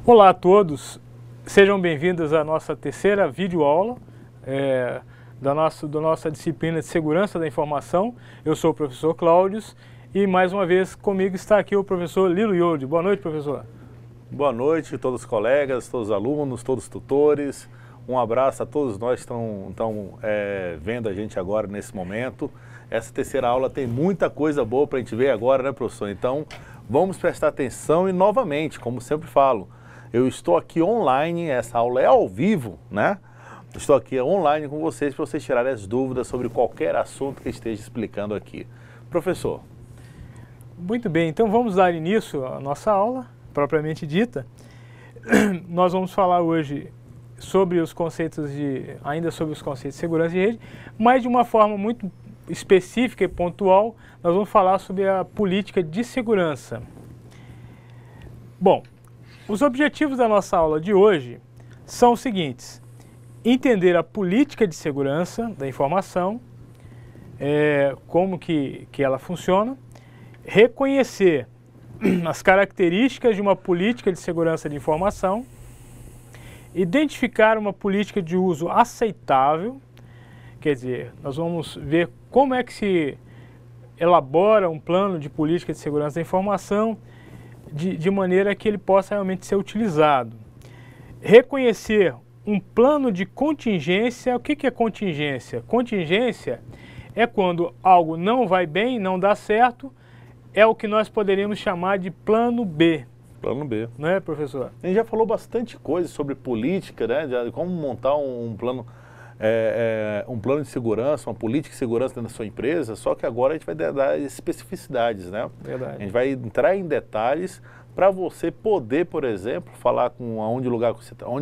Olá a todos, sejam bem-vindos à nossa terceira videoaula da nossa disciplina de Segurança da Informação. Eu sou o professor Cláudio e mais uma vez comigo está aqui o professor Lilo Ioldi. Boa noite, professor. Boa noite a todos os colegas, todos os alunos, todos os tutores. Um abraço a todos nós que estão vendo a gente agora nesse momento. Essa terceira aula tem muita coisa boa para a gente ver agora, né, professor? Então, vamos prestar atenção e novamente, como sempre falo, eu estou aqui online, essa aula é ao vivo, né? Estou aqui online com vocês para vocês tirarem as dúvidas sobre qualquer assunto que esteja explicando aqui. Professor. Muito bem, então vamos dar início à nossa aula, propriamente dita. Nós vamos falar hoje sobre os conceitos ainda sobre os conceitos de segurança de rede, mas de uma forma muito específica e pontual, nós vamos falar sobre a política de segurança. Bom, os objetivos da nossa aula de hoje são os seguintes: entender a política de segurança da informação, como que ela funciona, reconhecer as características de uma política de segurança de informação, identificar uma política de uso aceitável, quer dizer, nós vamos ver como é que se elabora um plano de política de segurança da informação de maneira que ele possa realmente ser utilizado. Reconhecer um plano de contingência. O que é contingência? Contingência é quando algo não vai bem, não dá certo, é o que nós poderíamos chamar de plano B. Plano B. Não é, professor? A gente já falou bastante coisa sobre política, né? De como montar um plano de segurança, uma política de segurança dentro da sua empresa, só que agora a gente vai dar especificidades, né? Verdade. A gente vai entrar em detalhes para você poder, por exemplo, falar com onde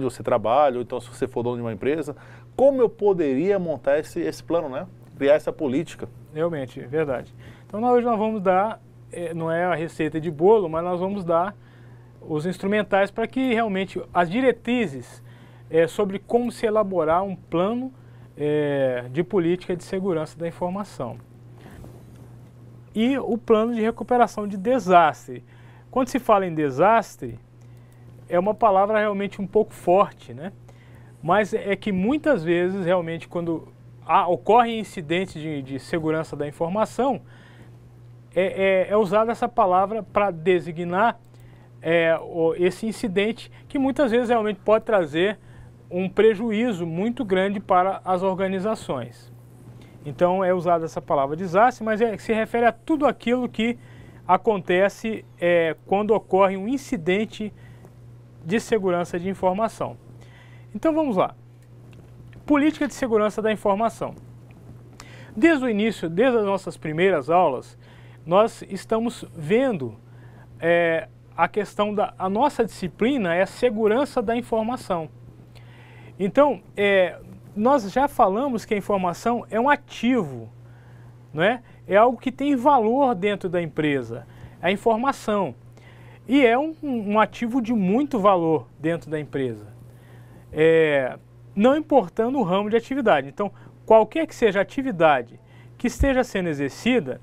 você trabalha, ou então se você for dono de uma empresa, como eu poderia montar esse plano, né? Criar essa política. Realmente, verdade. Então hoje nós vamos dar, não é a receita de bolo, mas nós vamos dar os instrumentais para que realmente as diretrizes sobre como se elaborar um plano de política de segurança da informação. E o plano de recuperação de desastre. Quando se fala em desastre, é uma palavra realmente um pouco forte, né? Mas é que muitas vezes, realmente, quando ocorrem incidentes de segurança da informação, é usada essa palavra para designar esse incidente, que muitas vezes realmente pode trazer um prejuízo muito grande para as organizações. Então é usada essa palavra desastre, mas se refere a tudo aquilo que acontece quando ocorre um incidente de segurança de informação. Então vamos lá. Política de segurança da informação. Desde o início, desde as nossas primeiras aulas, nós estamos vendo a questão a nossa disciplina é a segurança da informação. Então, nós já falamos que a informação é um ativo, não é? É algo que tem valor dentro da empresa, a informação. E é um ativo de muito valor dentro da empresa, não importando o ramo de atividade. Então, qualquer que seja a atividade que esteja sendo exercida,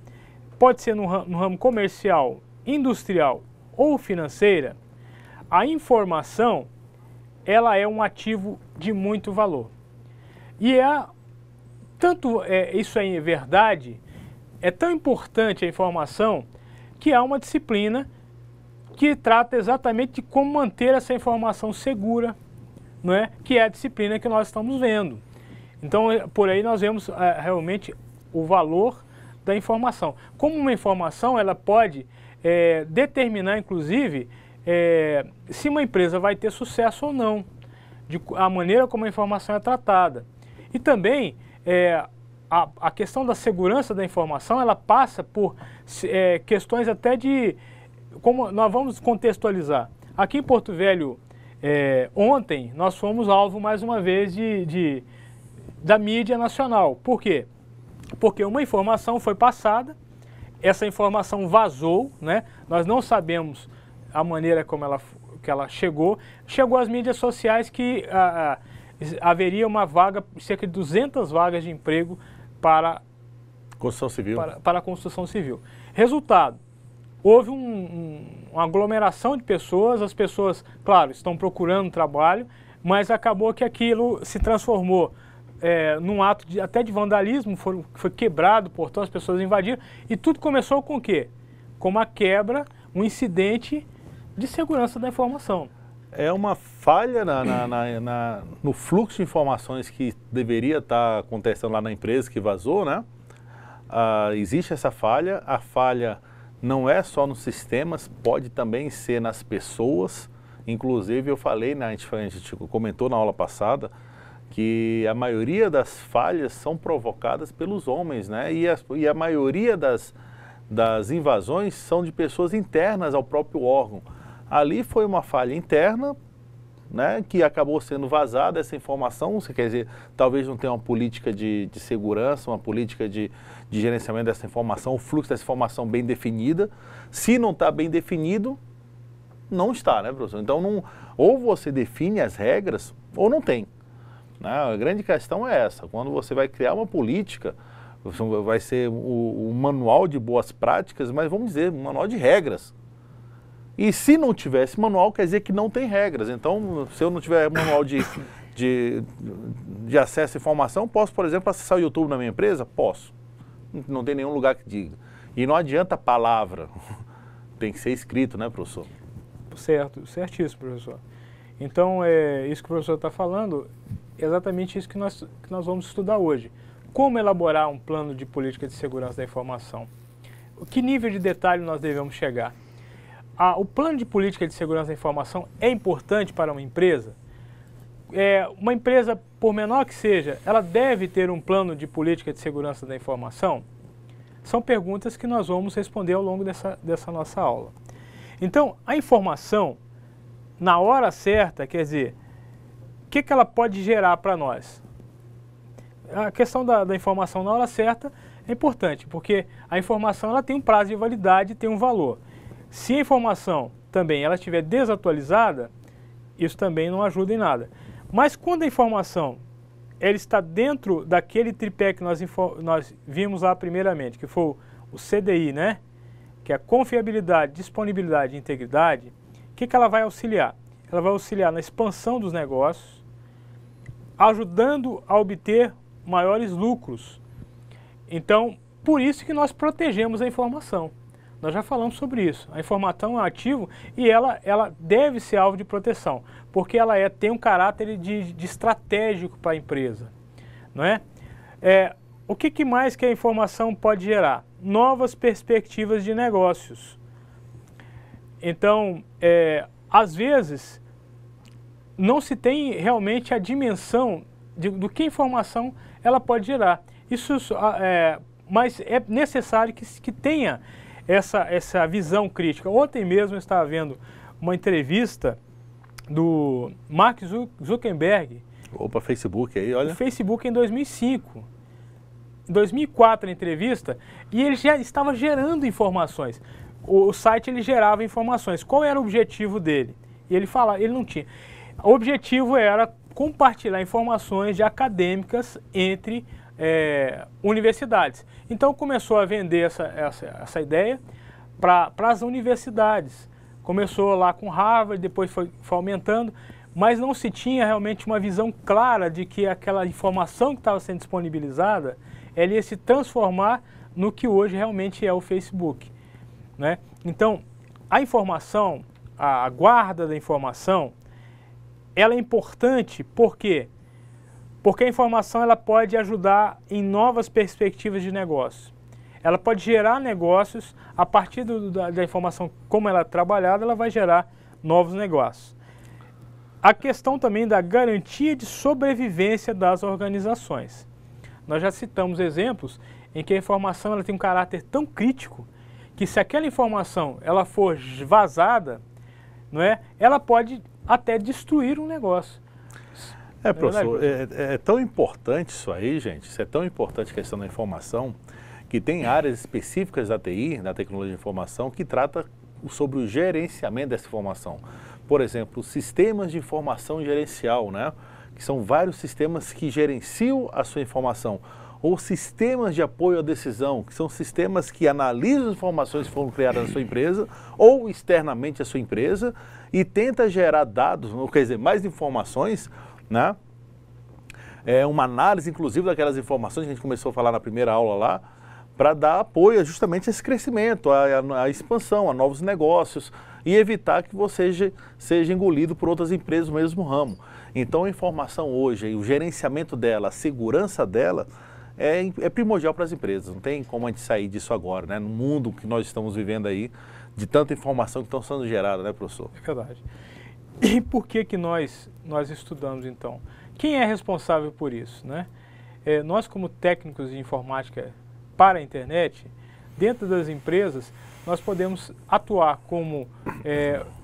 pode ser no ramo comercial, industrial ou financeira, a informação ela é um ativo de muito valor. E isso é verdade, é tão importante a informação que há uma disciplina que trata exatamente de como manter essa informação segura, não é? Que é a disciplina que nós estamos vendo. Então, por aí nós vemos realmente o valor da informação. Como uma informação, ela pode determinar, inclusive, se uma empresa vai ter sucesso ou não, a maneira como a informação é tratada. E também a questão da segurança da informação, ela passa por questões até como nós vamos contextualizar. Aqui em Porto Velho, ontem, nós fomos alvo mais uma vez da mídia nacional. Por quê? Porque uma informação foi passada, essa informação vazou, né? Nós não sabemos a maneira como ela chegou às mídias sociais que haveria uma vaga, cerca de 200 vagas de emprego para construção civil. Para a construção civil. Resultado, houve uma aglomeração de pessoas, as pessoas, claro, estão procurando trabalho, mas acabou que aquilo se transformou num ato até de vandalismo, foi quebrado o portão, as pessoas invadiram, e tudo começou com o quê? Com uma quebra, um incidente de segurança da informação. É uma falha no fluxo de informações que deveria estar acontecendo lá na empresa que vazou, né? Existe essa falha, a falha não é só nos sistemas, pode também ser nas pessoas. Inclusive eu falei, a gente comentou na aula passada, que a maioria das falhas são provocadas pelos homens, né? E a maioria das invasões são de pessoas internas ao próprio órgão. Ali foi uma falha interna, né, que acabou sendo vazada essa informação, quer dizer, talvez não tenha uma política de segurança, uma política de gerenciamento dessa informação, o fluxo dessa informação bem definida. Se não está bem definido, não está, né, professor? Então, ou você define as regras, ou não tem. Né? A grande questão é essa, quando você vai criar uma política, vai ser o manual de boas práticas, mas vamos dizer, um manual de regras. E se não tivesse manual, quer dizer que não tem regras. Então, se eu não tiver manual de acesso à informação, posso, por exemplo, acessar o YouTube na minha empresa? Posso. Não tem nenhum lugar que diga. E não adianta a palavra. Tem que ser escrito, né, professor? Certo, certíssimo, professor. Então, isso que o professor está falando, é exatamente isso que nós vamos estudar hoje. Como elaborar um plano de política de segurança da informação? Que nível de detalhe nós devemos chegar? O plano de política de segurança da informação é importante para uma empresa? Uma empresa, por menor que seja, ela deve ter um plano de política de segurança da informação? São perguntas que nós vamos responder ao longo dessa nossa aula. Então, a informação, na hora certa, quer dizer, o que ela pode gerar para nós? A questão da informação na hora certa é importante, porque a informação ela tem um prazo de validade, tem um valor. Se a informação também ela estiver desatualizada, isso também não ajuda em nada. Mas quando a informação ela está dentro daquele tripé que nós vimos lá primeiramente, que foi o CDI, né? Que é a confiabilidade, disponibilidade e integridade, o que ela vai auxiliar? Ela vai auxiliar na expansão dos negócios, ajudando a obter maiores lucros. Então, por isso que nós protegemos a informação. Nós já falamos sobre isso. A informação é um ativo e ela deve ser alvo de proteção, porque ela tem um caráter de estratégico para a empresa. Não é? O que mais que a informação pode gerar? Novas perspectivas de negócios. Então, às vezes, não se tem realmente a dimensão do que a informação ela pode gerar. Mas é necessário que tenha essa visão crítica. Ontem mesmo eu estava vendo uma entrevista do Mark Zuckerberg. Opa, Facebook aí, olha. O Facebook em 2005. Em 2004 a entrevista, e ele já estava gerando informações. O site ele gerava informações. Qual era o objetivo dele? E ele não tinha. O objetivo era compartilhar informações de acadêmicas entre universidades. Então começou a vender essa ideia para as universidades. Começou lá com Harvard, depois foi aumentando, mas não se tinha realmente uma visão clara de que aquela informação que estava sendo disponibilizada, ela ia se transformar no que hoje realmente é o Facebook. Né? Então, a informação, a guarda da informação, ela é importante porque a informação ela pode ajudar em novas perspectivas de negócio. Ela pode gerar negócios, a partir da informação como ela é trabalhada, ela vai gerar novos negócios. A questão também da garantia de sobrevivência das organizações. Nós já citamos exemplos em que a informação ela tem um caráter tão crítico que se aquela informação ela for vazada, não é, ela pode até destruir um negócio. Professor, é tão importante isso aí, gente, isso é tão importante a questão da informação, que tem áreas específicas da TI, da tecnologia de informação, que trata sobre o gerenciamento dessa informação. Por exemplo, sistemas de informação gerencial, né? Que são vários sistemas que gerenciam a sua informação. ou sistemas de apoio à decisão, que são sistemas que analisam as informações que foram criadas na sua empresa ou externamente à sua empresa e tenta gerar dados, ou quer dizer, mais informações, né? Uma análise, inclusive, daquelas informações que a gente começou a falar na primeira aula lá, para dar apoio justamente a esse crescimento, a expansão, a novos negócios e evitar que você seja engolido por outras empresas do mesmo ramo. Então a informação hoje, o gerenciamento dela, a segurança dela é primordial para as empresas. Não tem como a gente sair disso agora, né? No mundo que nós estamos vivendo aí, de tanta informação que estão sendo gerada, né, professor? É verdade. E por que nós estudamos, então? Quem é responsável por isso, né? Nós, como técnicos de informática para a internet, dentro das empresas, nós podemos atuar como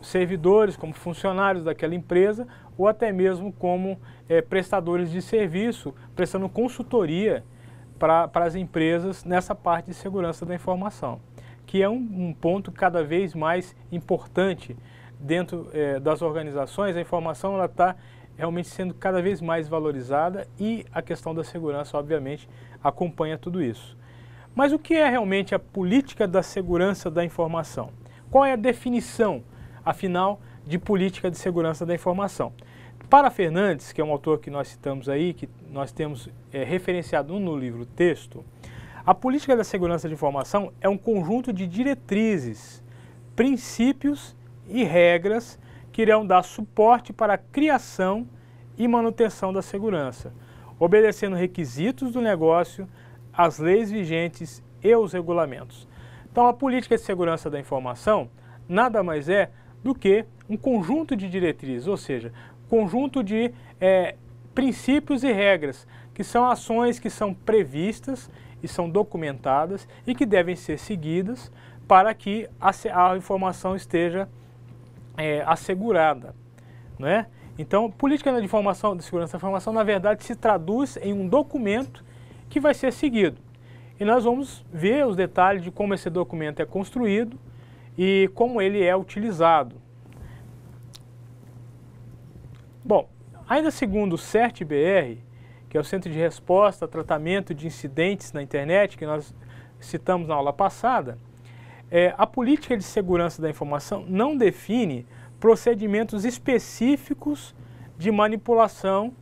servidores, como funcionários daquela empresa, ou até mesmo como prestadores de serviço, prestando consultoria para as empresas nessa parte de segurança da informação, que é um ponto cada vez mais importante dentro das organizações. A informação está realmente sendo cada vez mais valorizada e a questão da segurança, obviamente, acompanha tudo isso. Mas o que é realmente a política da segurança da informação? Qual é a definição, afinal, de política de segurança da informação? Para Fernandes, que é um autor que nós citamos aí, que nós temos referenciado no livro texto, a política da segurança de informação é um conjunto de diretrizes, princípios e regras que irão dar suporte para a criação e manutenção da segurança, obedecendo requisitos do negócio, as leis vigentes e os regulamentos. Então, a política de segurança da informação nada mais é do que um conjunto de diretrizes, ou seja, conjunto de princípios e regras, que são ações que são previstas e são documentadas e que devem ser seguidas para que a informação esteja assegurada, né? Então, política de informação, de segurança da informação, na verdade, se traduz em um documento que vai ser seguido. E nós vamos ver os detalhes de como esse documento é construído e como ele é utilizado. Bom, ainda segundo o CERT-BR, que é o Centro de Resposta a Tratamento de Incidentes na Internet, que nós citamos na aula passada, a política de segurança da informação não define procedimentos específicos de manipulação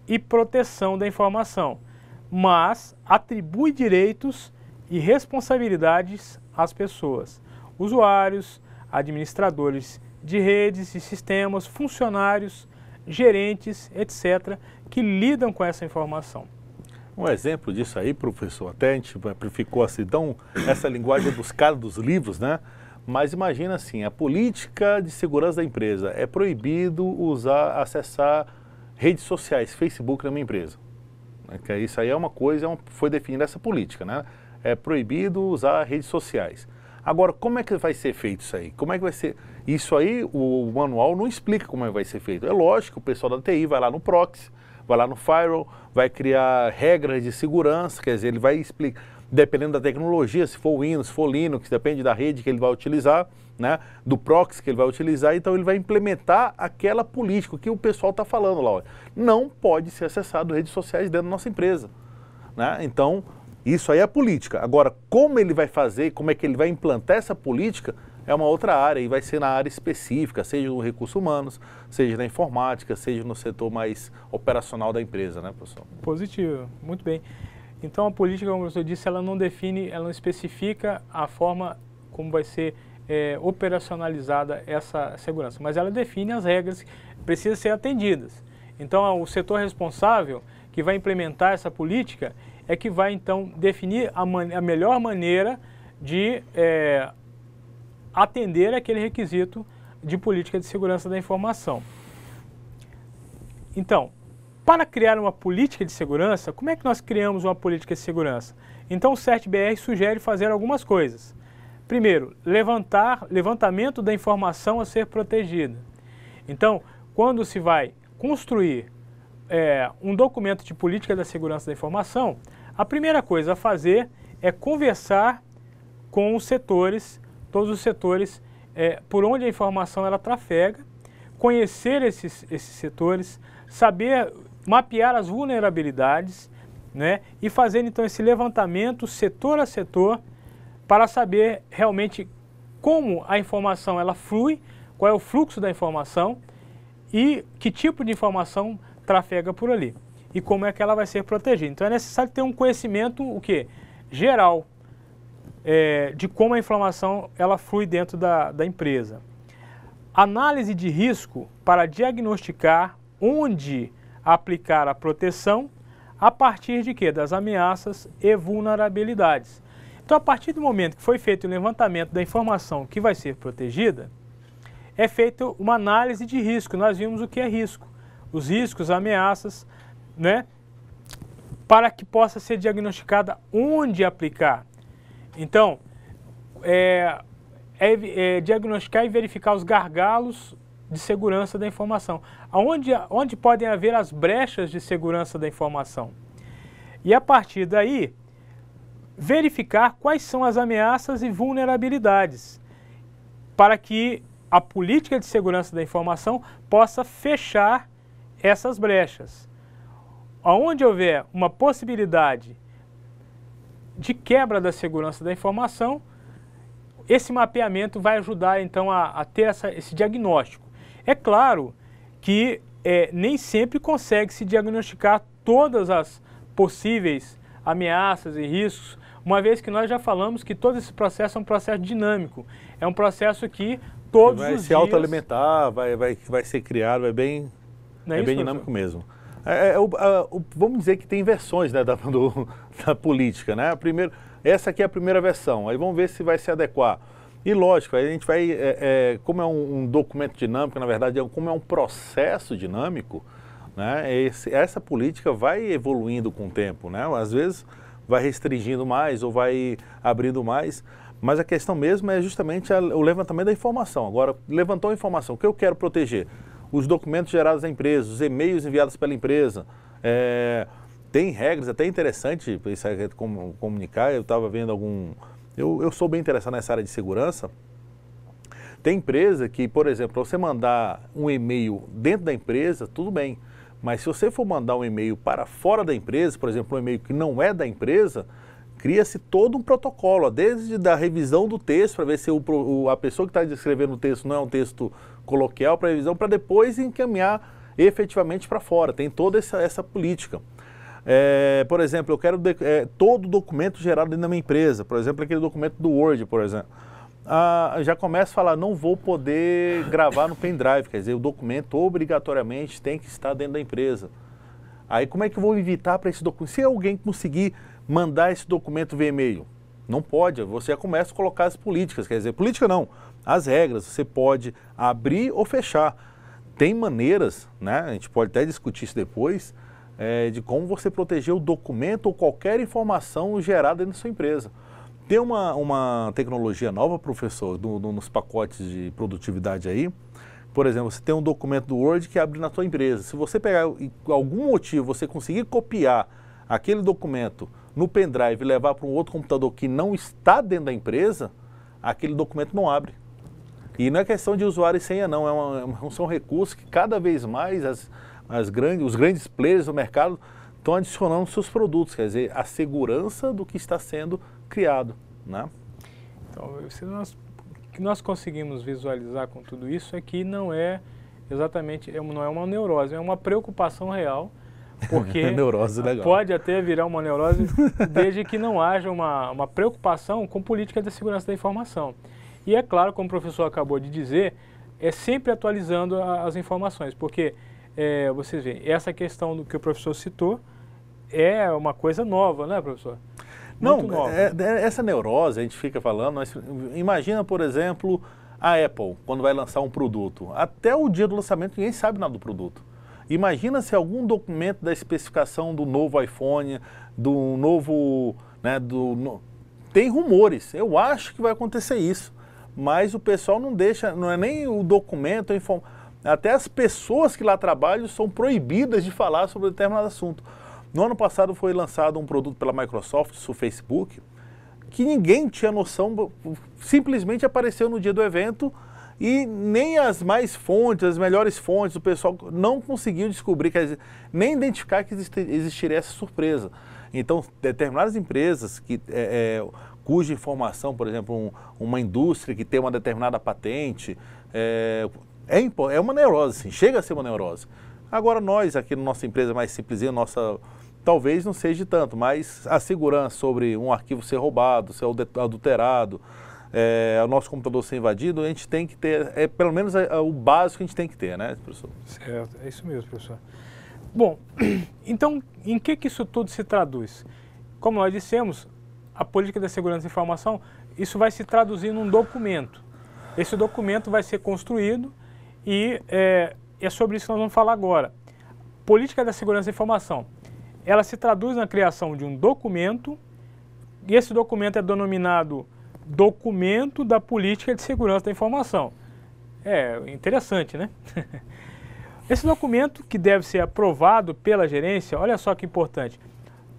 e proteção da informação, mas atribui direitos e responsabilidades às pessoas, usuários, administradores de redes e sistemas, funcionários, gerentes, etc., que lidam com essa informação. Um exemplo disso aí, professor, até a gente ficou assim, então, essa linguagem buscada dos livros, né? Mas imagina assim, a política de segurança da empresa, é proibido acessar redes sociais, Facebook na minha empresa. Que isso aí é uma coisa, foi definida essa política, né? É proibido usar redes sociais. Agora, como é que vai ser feito isso aí? Como é que vai ser? Isso aí, o manual não explica como é que vai ser feito. É lógico, o pessoal da TI vai lá no proxy, vai lá no firewall, vai criar regras de segurança, quer dizer, ele vai explicar, dependendo da tecnologia, se for Windows, se for Linux, depende da rede que ele vai utilizar, né, do proxy que ele vai utilizar, então ele vai implementar aquela política que o pessoal está falando lá. Ó. Não pode ser acessado redes sociais dentro da nossa empresa, né? Então, isso aí é a política. Agora, como ele vai fazer, como é que ele vai implantar essa política, é uma outra área e vai ser na área específica, seja no recursos humanos, seja na informática, seja no setor mais operacional da empresa, né, professor? Positivo, muito bem. Então a política, como o professor disse, ela não define, ela não especifica a forma como vai ser operacionalizada essa segurança, mas ela define as regras que precisam ser atendidas. Então o setor responsável que vai implementar essa política é que vai então definir a melhor maneira de atender aquele requisito de política de segurança da informação. Então, para criar uma política de segurança, como é que nós criamos uma política de segurança? Então o CERT-BR sugere fazer algumas coisas. Primeiro, levantamento da informação a ser protegida. Então, quando se vai construir um documento de política da segurança da informação, a primeira coisa a fazer é conversar com os setores, todos os setores por onde a informação ela trafega, conhecer esses setores, saber mapear as vulnerabilidades, né? E fazendo então esse levantamento setor a setor para saber realmente como a informação ela flui, qual é o fluxo da informação e que tipo de informação trafega por ali e como é que ela vai ser protegida. Então é necessário ter um conhecimento o quê? Geral de como a informação ela flui dentro da empresa. Análise de risco para diagnosticar onde aplicar a proteção a partir de quê? Das ameaças e vulnerabilidades. Então, a partir do momento que foi feito o levantamento da informação que vai ser protegida, é feita uma análise de risco. Nós vimos o que é risco, os riscos, ameaças, né? Para que possa ser diagnosticada onde aplicar. Então, diagnosticar e verificar os gargalos de segurança da informação, onde podem haver as brechas de segurança da informação. E a partir daí, verificar quais são as ameaças e vulnerabilidades, para que a política de segurança da informação possa fechar essas brechas. Onde houver uma possibilidade de quebra da segurança da informação, esse mapeamento vai ajudar então a ter esse diagnóstico. É claro que nem sempre consegue se diagnosticar todas as possíveis ameaças e riscos, uma vez que nós já falamos que todo esse processo é um processo dinâmico. É um processo que todos os dias... Vai se autoalimentar, vai ser criado, é bem dinâmico mesmo. Vamos dizer que tem versões, né, da política, né? Essa aqui é a primeira versão, aí vamos ver se vai se adequar. E lógico, aí a gente vai, como é um documento dinâmico, na verdade, como é um processo dinâmico, né, essa política vai evoluindo com o tempo, né? Às vezes vai restringindo mais ou vai abrindo mais, mas a questão mesmo é justamente o levantamento da informação. Agora, levantou a informação, o que eu quero proteger? Os documentos gerados da empresa, os e-mails enviados pela empresa, tem regras até interessantes para isso comunicar. Eu estava vendo eu sou bem interessado nessa área de segurança. Tem empresa que, por exemplo, para você mandar um e-mail dentro da empresa, tudo bem. Mas se você for mandar um e-mail para fora da empresa, por exemplo, um e-mail que não é da empresa, cria-se todo um protocolo, desde da revisão do texto, para ver se a pessoa que está escrevendo o texto não é um texto coloquial, para revisão, para depois encaminhar efetivamente para fora. Tem toda essa política. Por exemplo, eu quero todo documento gerado dentro da minha empresa, por exemplo, aquele documento do Word, por exemplo. Já começa a falar, não vou poder gravar no pendrive, quer dizer, o documento obrigatoriamente tem que estar dentro da empresa. Aí como é que eu vou evitar para esse documento? Se alguém conseguir mandar esse documento via e-mail, não pode, você já começa a colocar as políticas, quer dizer, política não, as regras, você pode abrir ou fechar. Tem maneiras, né, a gente pode até discutir isso depois, de como você proteger o documento ou qualquer informação gerada dentro da sua empresa. Tem uma tecnologia nova, professor, nos pacotes de produtividade aí. Por exemplo, você tem um documento do Word que abre na sua empresa. Se você pegar, por algum motivo, você conseguir copiar aquele documento no pendrive e levar para um outro computador que não está dentro da empresa, aquele documento não abre. E não é questão de usuário e senha, não. São recursos que cada vez mais os grandes players do mercado estão adicionando seus produtos, quer dizer, a segurança do que está sendo criado, né? Então, o que nós conseguimos visualizar com tudo isso é que não é exatamente, não é uma neurose, é uma preocupação real, porque neurose, legal. Pode até virar uma neurose desde que não haja uma preocupação com política de segurança da informação. E é claro, como o professor acabou de dizer, é sempre atualizando as informações, porque vocês veem, essa questão do que o professor citou é uma coisa nova, né, professor? Muito nova. Essa neurose, a gente fica falando, mas imagina, por exemplo, a Apple, quando vai lançar um produto. Até o dia do lançamento, ninguém sabe nada do produto. Imagina se algum documento da especificação do novo iPhone, do novo... Né, tem rumores, eu acho que vai acontecer isso, mas o pessoal não deixa, não é nem o documento, até as pessoas que lá trabalham são proibidas de falar sobre determinado assunto. No ano passado foi lançado um produto pela Microsoft, o Facebook, que ninguém tinha noção, simplesmente apareceu no dia do evento e nem as melhores fontes, o pessoal não conseguiu descobrir, quer dizer, nem identificar que existiria essa surpresa. Então, determinadas empresas cuja informação, por exemplo, uma indústria que tem uma determinada patente, é uma neurose, sim, chega a ser uma neurose. Agora nós, aqui na nossa empresa mais simplesinha, talvez não seja tanto, mas a segurança sobre um arquivo ser roubado, ser adulterado, o nosso computador ser invadido, a gente tem que ter, pelo menos o básico que a gente tem que ter, né, professor? Certo, é isso mesmo, professor. Bom, então, em que isso tudo se traduz? Como nós dissemos, a política da segurança da informação, isso vai se traduzir num documento. Esse documento vai ser construído e é sobre isso que nós vamos falar agora. Política da segurança da informação. Ela se traduz na criação de um documento, e esse documento é denominado Documento da Política de Segurança da Informação. É interessante, né? Esse documento, que deve ser aprovado pela gerência, olha só que importante,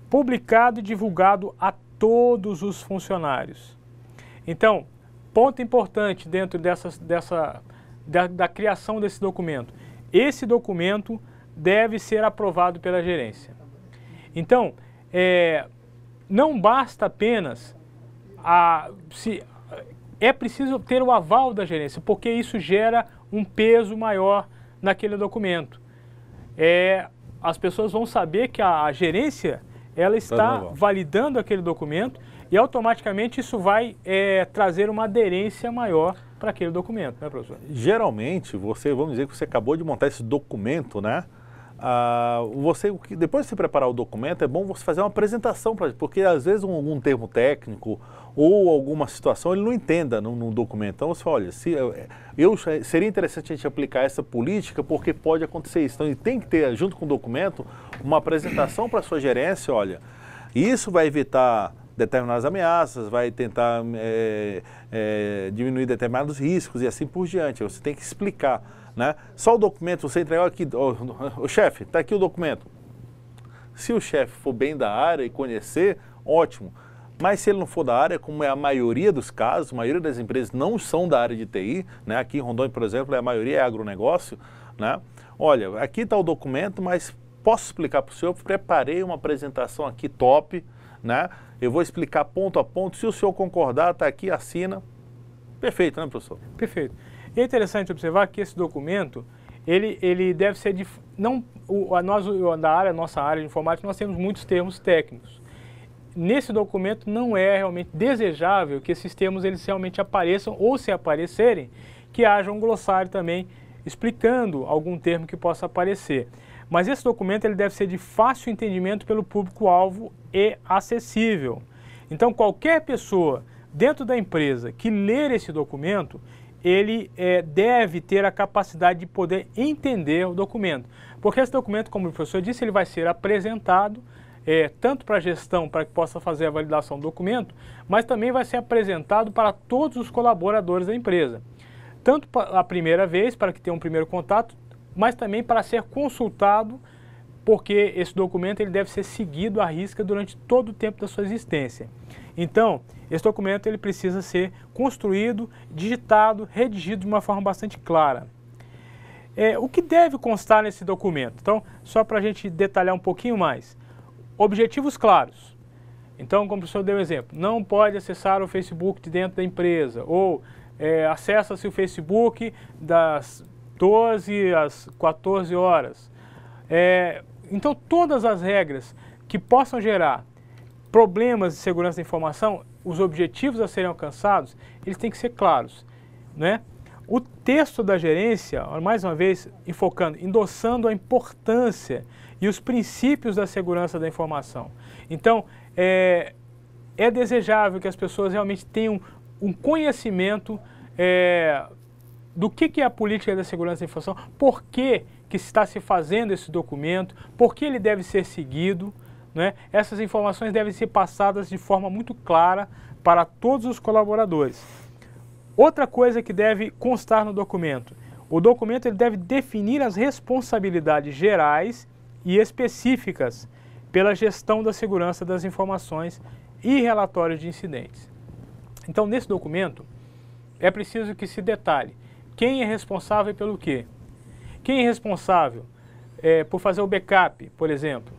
publicado e divulgado a todos os funcionários. Então, ponto importante dentro da criação desse documento. Esse documento deve ser aprovado pela gerência. Então, não basta apenas é preciso ter o aval da gerência, porque isso gera um peso maior naquele documento. As pessoas vão saber que a gerência ela está validando aquele documento e automaticamente isso vai trazer uma aderência maior para aquele documento, né, professor? Geralmente, vamos dizer que você acabou de montar esse documento, né? Depois de você preparar o documento, é bom você fazer uma apresentação, porque às vezes um termo técnico ou alguma situação ele não entenda no documento. Então você fala, olha, seria interessante a gente aplicar essa política porque pode acontecer isso. Então ele tem que ter, junto com o documento, uma apresentação para a sua gerência, olha, isso vai evitar determinadas ameaças, vai tentar diminuir determinados riscos e assim por diante. Você tem que explicar, né? Só o documento, você entregou aqui, o chefe, está aqui o documento. Se o chefe for bem da área e conhecer, ótimo. Mas se ele não for da área, como é a maioria dos casos, a maioria das empresas não são da área de TI, né? Aqui em Rondônia, por exemplo, a maioria é agronegócio, né? Olha, aqui está o documento, mas posso explicar para o senhor, preparei uma apresentação aqui top, né? Eu vou explicar ponto a ponto, se o senhor concordar, está aqui, assina. Perfeito, né, professor? Perfeito. E é interessante observar que esse documento, ele deve ser nossa área de informática, nós temos muitos termos técnicos. Nesse documento não é realmente desejável que esses termos eles realmente apareçam, ou se aparecerem, que haja um glossário também explicando algum termo que possa aparecer. Mas esse documento ele deve ser de fácil entendimento pelo público-alvo e acessível. Então qualquer pessoa dentro da empresa que ler esse documento, ele deve ter a capacidade de poder entender o documento. Porque esse documento, como o professor disse, ele vai ser apresentado tanto para a gestão, para que possa fazer a validação do documento, mas também vai ser apresentado para todos os colaboradores da empresa. Tanto a primeira vez, para que tenha um primeiro contato, mas também para ser consultado, porque esse documento ele deve ser seguido à risca durante todo o tempo da sua existência. Então, esse documento ele precisa ser construído, digitado, redigido de uma forma bastante clara. O que deve constar nesse documento? Então, só para a gente detalhar um pouquinho mais. Objetivos claros. Então, como o professor deu um exemplo, não pode acessar o Facebook de dentro da empresa, ou acessa-se o Facebook das 12 às 14 horas. Então, todas as regras que possam gerar problemas de segurança da informação, os objetivos a serem alcançados, eles têm que ser claros, né? O texto da gerência, mais uma vez, endossando a importância e os princípios da segurança da informação. Então, é desejável que as pessoas realmente tenham um conhecimento do que é a política da segurança da informação, por que está se fazendo esse documento, por que ele deve ser seguido, né? Essas informações devem ser passadas de forma muito clara para todos os colaboradores. Outra coisa que deve constar no documento, o documento ele deve definir as responsabilidades gerais e específicas pela gestão da segurança das informações e relatórios de incidentes. Então, nesse documento, é preciso que se detalhe quem é responsável pelo quê. Quem é responsável por fazer o backup, por exemplo,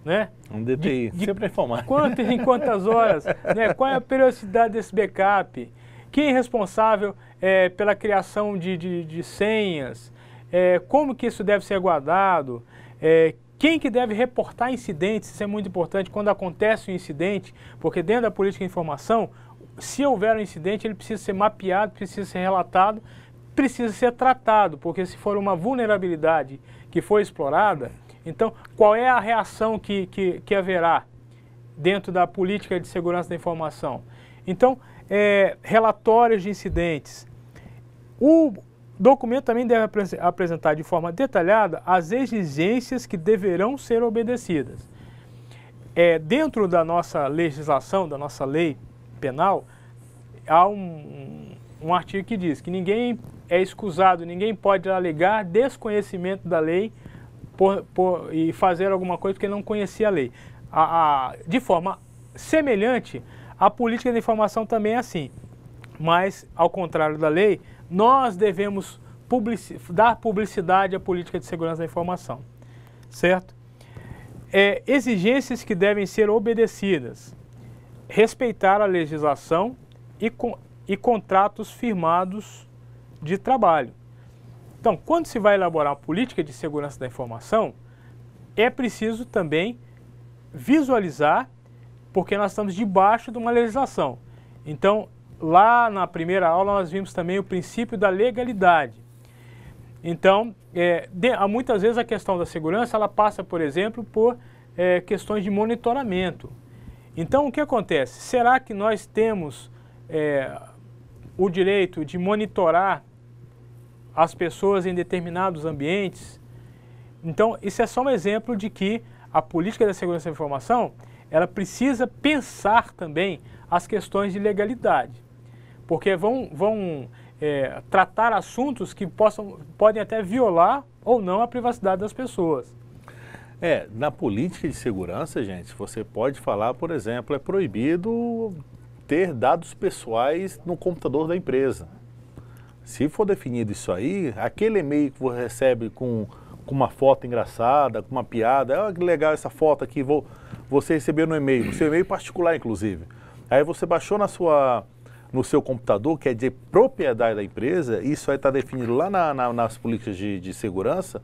né? Um DTI, sempre informar. Quantas em quantas horas, né? Qual é a periodicidade desse backup? Quem é responsável pela criação de senhas? Como que isso deve ser guardado? Quem que deve reportar incidentes? Isso é muito importante quando acontece um incidente, porque dentro da política de informação, se houver um incidente, ele precisa ser mapeado, precisa ser relatado, precisa ser tratado, porque se for uma vulnerabilidade que foi explorada, então qual é a reação que haverá dentro da política de segurança da informação? Então, relatórios de incidentes. O documento também deve apresentar de forma detalhada as exigências que deverão ser obedecidas. Dentro da nossa legislação, da nossa lei penal, há um artigo que diz que ninguém é escusado, ninguém pode alegar desconhecimento da lei e fazer alguma coisa porque não conhecia a lei. De forma semelhante, a política de informação também é assim, mas ao contrário da lei, nós devemos dar publicidade à política de segurança da informação, certo? Exigências que devem ser obedecidas: respeitar a legislação e contratos firmados de trabalho. Então, quando se vai elaborar uma política de segurança da informação, é preciso também visualizar, porque nós estamos debaixo de uma legislação. Então, lá na primeira aula nós vimos também o princípio da legalidade. Então, muitas vezes a questão da segurança, ela passa, por exemplo, por questões de monitoramento. Então, o que acontece? Será que nós temos o direito de monitorar as pessoas em determinados ambientes? Então, isso é só um exemplo de que a política da segurança da informação, ela precisa pensar também as questões de legalidade, porque vão tratar assuntos que podem até violar ou não a privacidade das pessoas. Na política de segurança, gente, você pode falar, por exemplo, é proibido ter dados pessoais no computador da empresa. Se for definido isso aí, aquele e-mail que você recebe com uma foto engraçada, com uma piada, que legal essa foto aqui, você recebeu no e-mail, seu e-mail particular inclusive. Aí você baixou no seu computador, que é de propriedade da empresa, isso aí está definido lá nas políticas de segurança.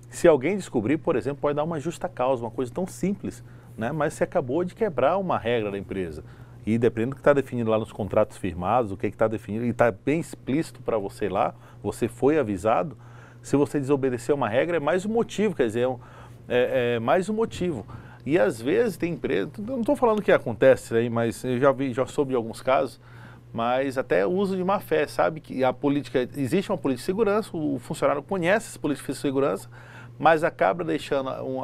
Se alguém descobrir, por exemplo, pode dar uma justa causa, uma coisa tão simples, né? Mas você acabou de quebrar uma regra da empresa. E dependendo do que está definido lá nos contratos firmados, o que está definido, e está bem explícito para você lá, você foi avisado, se você desobedecer uma regra, é mais um motivo, quer dizer, é mais um motivo. E às vezes tem empresa, não estou falando que acontece aí, mas eu já soube de alguns casos, mas até uso de má fé, sabe que existe uma política de segurança, o funcionário conhece essa política de segurança, mas acaba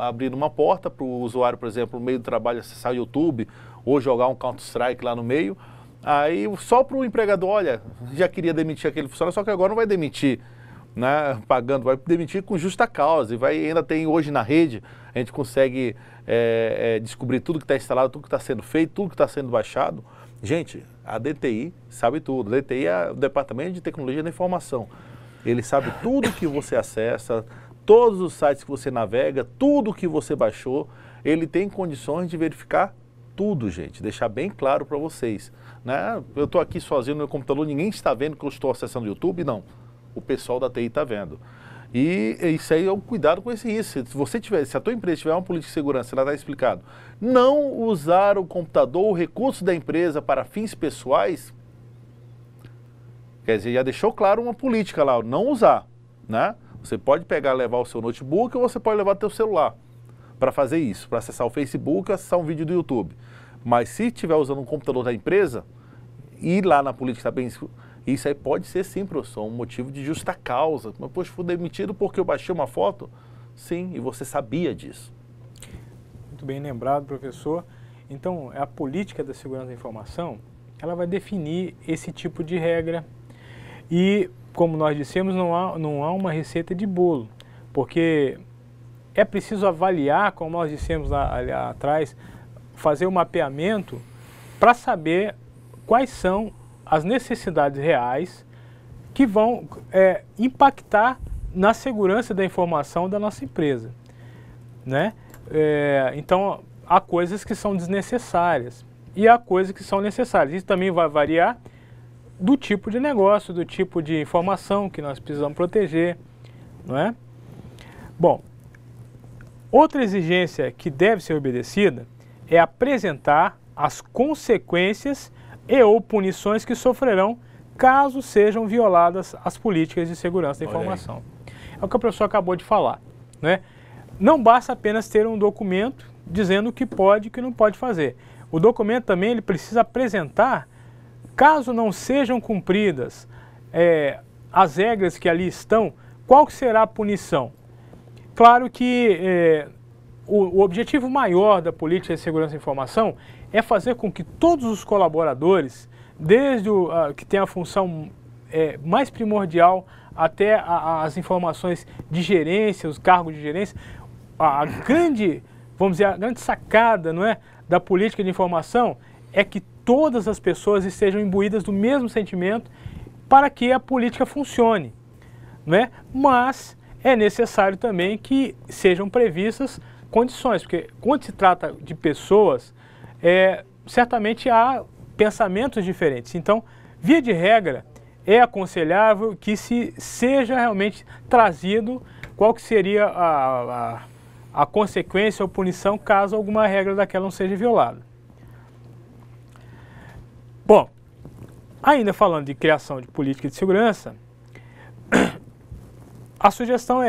abrindo uma porta para o usuário, por exemplo, no meio do trabalho acessar o YouTube ou jogar um Counter-Strike lá no meio, aí só para o empregador, olha, já queria demitir aquele funcionário, só que agora não vai demitir, né, pagando, vai demitir com justa causa, e ainda tem hoje na rede, a gente consegue descobrir tudo que está instalado, tudo que está sendo feito, tudo que está sendo baixado. Gente, a DTI sabe tudo, a DTI é o Departamento de Tecnologia da Informação, ele sabe tudo que você acessa, todos os sites que você navega, tudo que você baixou, ele tem condições de verificar tudo, gente, deixar bem claro para vocês, né? Eu estou aqui sozinho no meu computador, ninguém está vendo que eu estou acessando o YouTube, não. O pessoal da TI está vendo. E isso aí é um cuidado com esse risco. Se a tua empresa tiver uma política de segurança, ela está explicado, não usar o computador, o recurso da empresa para fins pessoais, quer dizer, já deixou claro uma política lá, não usar, né? Você pode levar o seu notebook ou você pode levar o seu celular para fazer isso, para acessar o Facebook ou acessar um vídeo do YouTube. Mas se estiver usando um computador da empresa, ir lá na política, isso aí pode ser sim, professor, um motivo de justa causa. Mas, poxa, fui demitido porque eu baixei uma foto? Sim, e você sabia disso. Muito bem lembrado, professor. Então, a política da segurança da informação, ela vai definir esse tipo de regra. E, como nós dissemos, não há uma receita de bolo, porque é preciso avaliar, como nós dissemos ali atrás, fazer o mapeamento para saber quais são as necessidades reais que vão impactar na segurança da informação da nossa empresa, né? Então, há coisas que são desnecessárias e há coisas que são necessárias. Isso também vai variar do tipo de negócio, do tipo de informação que nós precisamos proteger, não é? Bom, outra exigência que deve ser obedecida é apresentar as consequências e ou punições que sofrerão caso sejam violadas as políticas de segurança da informação. É o que o professor acabou de falar, né? Não basta apenas ter um documento dizendo o que pode e o que não pode fazer. O documento também ele precisa apresentar, caso não sejam cumpridas as regras que ali estão, qual que será a punição? Claro que o objetivo maior da política de segurança da informação é fazer com que todos os colaboradores, desde que tem a função mais primordial até as informações de gerência, os cargos de gerência, a grande, vamos dizer, a grande sacada, não é, da política de informação é que todas as pessoas estejam imbuídas do mesmo sentimento para que a política funcione, não é? Mas é necessário também que sejam previstas condições, porque quando se trata de pessoas, certamente há pensamentos diferentes. Então, via de regra, é aconselhável que seja realmente trazido qual que seria a consequência ou punição caso alguma regra daquela não seja violada. Bom, ainda falando de criação de política de segurança, a sugestão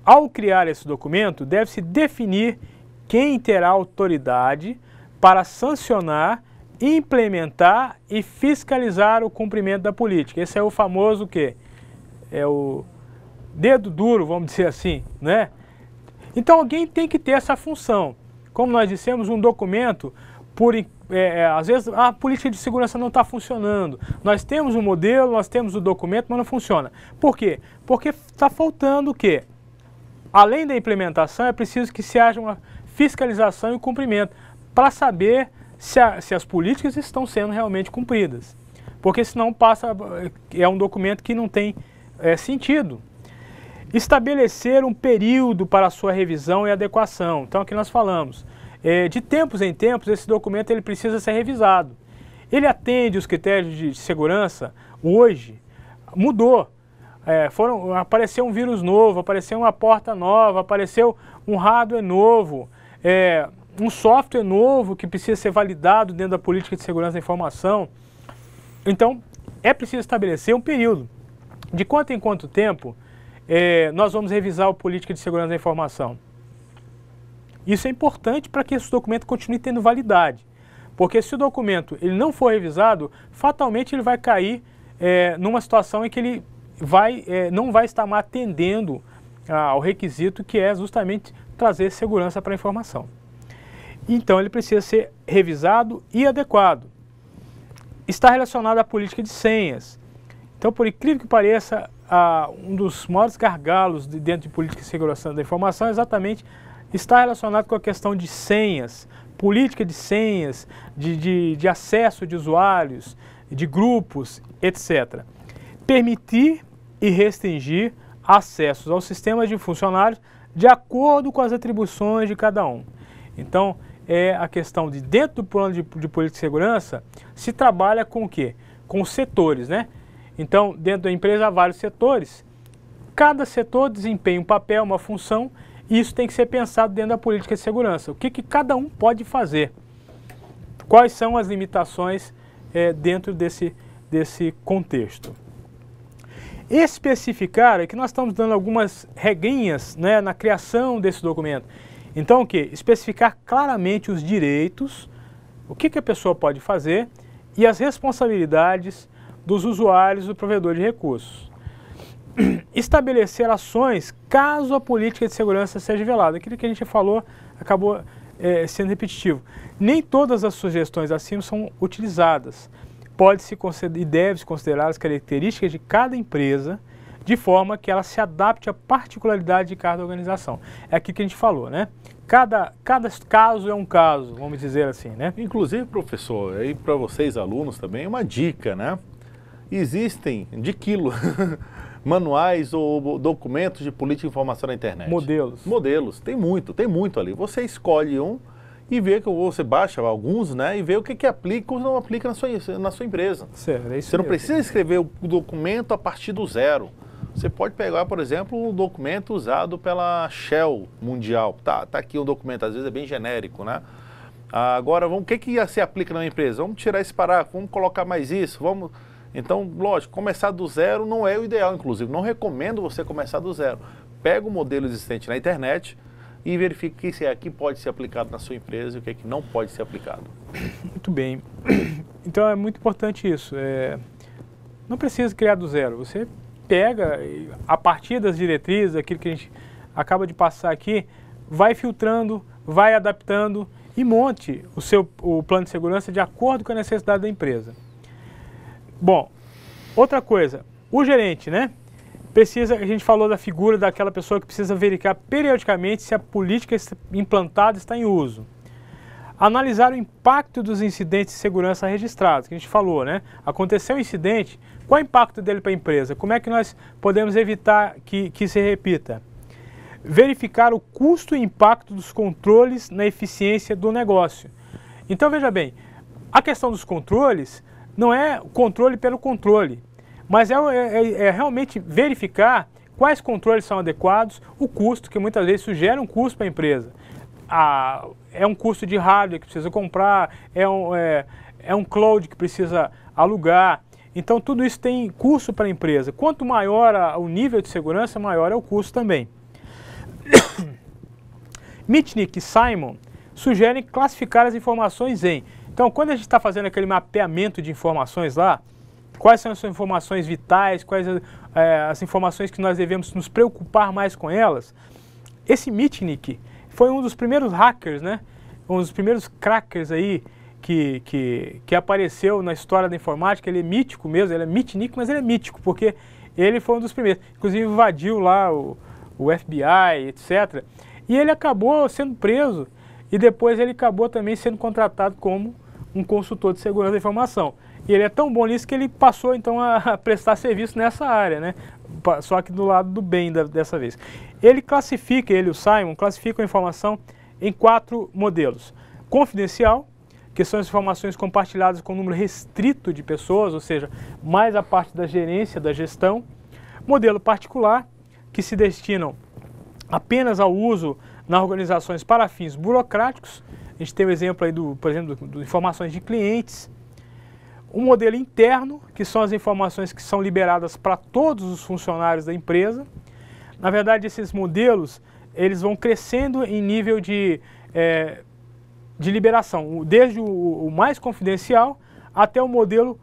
ao criar esse documento, deve-se definir quem terá autoridade para sancionar, implementar e fiscalizar o cumprimento da política. Esse é o famoso o quê? É o dedo duro, vamos dizer assim, né? Então alguém tem que ter essa função. Como nós dissemos, um documento, às vezes a política de segurança não está funcionando. Nós temos um modelo, nós temos o documento, mas não funciona. Por quê? Porque está faltando o quê? Além da implementação, é preciso que se haja uma fiscalização e cumprimento para saber se as políticas estão sendo realmente cumpridas. Porque senão é um documento que não tem sentido. Estabelecer um período para a sua revisão e adequação. Então aqui nós falamos, de tempos em tempos esse documento ele precisa ser revisado. Ele atende os critérios de segurança? Hoje mudou. Apareceu um vírus novo, apareceu uma porta nova, apareceu um hardware novo, um software novo que precisa ser validado dentro da política de segurança da informação. Então, é preciso estabelecer um período. De quanto em quanto tempo nós vamos revisar a política de segurança da informação? Isso é importante para que esse documento continue tendo validade. Porque se o documento ele não for revisado, fatalmente ele vai cair numa situação em que ele não vai estar mais atendendo ao requisito que é justamente trazer segurança para a informação. Então ele precisa ser revisado e adequado. Está relacionado à política de senhas. Então, por incrível que pareça, um dos maiores gargalos dentro de política de segurança da informação exatamente está relacionado com a questão de senhas, política de senhas, de acesso de usuários, de grupos, etc. Permitir e restringir acessos aos sistemas de funcionários de acordo com as atribuições de cada um. Então, é a questão de dentro do plano de política de segurança, se trabalha com o quê? Com os setores, né? Então, dentro da empresa há vários setores, cada setor desempenha um papel, uma função, e isso tem que ser pensado dentro da política de segurança. O que cada um pode fazer? Quais são as limitações dentro desse contexto? Especificar é que nós estamos dando algumas regrinhas, né, na criação desse documento. Então, o que? Especificar claramente os direitos, o que a pessoa pode fazer e as responsabilidades dos usuários do provedor de recursos. Estabelecer ações caso a política de segurança seja violada. Aquilo que a gente falou acabou sendo repetitivo. Nem todas as sugestões acima são utilizadas. Pode-se e deve-se considerar as características de cada empresa de forma que ela se adapte à particularidade de cada organização. É aquilo que a gente falou, né? Cada caso é um caso, vamos dizer assim, né? Inclusive, professor, aí para vocês alunos também, uma dica, né? Existem, de quilo, manuais ou documentos de política de informação na internet? Modelos. Modelos, tem muito ali. Você escolhe um e vê que você baixa alguns, né, e vê o que aplica ou não aplica na sua empresa. Certo, é isso você não mesmo. precisa escrever o documento a partir do zero. Você pode pegar, por exemplo, um documento usado pela Shell Mundial. Tá aqui um documento, às vezes é bem genérico, né? Agora, o que se aplica na empresa? Vamos tirar esse parágrafo, vamos colocar mais isso, vamos... Então, lógico, começar do zero não é o ideal, inclusive. Não recomendo você começar do zero. Pega o modelo existente na internet e verifique o que isso aqui pode ser aplicado na sua empresa e o que é que não pode ser aplicado. Muito bem. Então é muito importante isso. Não precisa criar do zero. Você pega, a partir das diretrizes, aquilo que a gente acaba de passar aqui, vai filtrando, vai adaptando e monte o plano de segurança de acordo com a necessidade da empresa. Bom, outra coisa, o gerente, né? A gente falou da figura daquela pessoa que precisa verificar periodicamente se a política implantada está em uso. Analisar o impacto dos incidentes de segurança registrados, que a gente falou, né? Aconteceu um incidente, qual é o impacto dele para a empresa? Como é que nós podemos evitar que se repita? Verificar o custo e impacto dos controles na eficiência do negócio. Então, veja bem, a questão dos controles não é controle pelo controle, mas é realmente verificar quais controles são adequados, o custo, que muitas vezes sugere um custo para a empresa. É um custo de hardware que precisa comprar, é um cloud que precisa alugar. Então tudo isso tem custo para a empresa. Quanto maior o nível de segurança, maior é o custo também. Mitnick e Simon sugerem classificar as informações em... Então, quando a gente está fazendo aquele mapeamento de informações lá, quais são as informações vitais, quais as informações que nós devemos nos preocupar mais com elas, esse Mitnick foi um dos primeiros hackers, né? Um dos primeiros crackers aí que apareceu na história da informática. Ele é mítico mesmo, ele é Mitnick, mas ele é mítico, porque ele foi um dos primeiros. Inclusive invadiu lá o FBI, etc. E ele acabou sendo preso e depois ele acabou também sendo contratado como um consultor de segurança da informação. E ele é tão bom nisso que ele passou então a prestar serviço nessa área, né? Só que do lado do bem dessa vez. Ele o Simon, classifica a informação em 4 modelos. Confidencial, que são as informações compartilhadas com um número restrito de pessoas, ou seja, mais a parte da gerência, da gestão. Modelo particular, que se destinam apenas ao uso nas organizações para fins burocráticos. A gente tem o exemplo aí, por exemplo, de informações de clientes. Um modelo interno, que são as informações que são liberadas para todos os funcionários da empresa. Na verdade, esses modelos, eles vão crescendo em nível de liberação, desde o mais confidencial até o modelo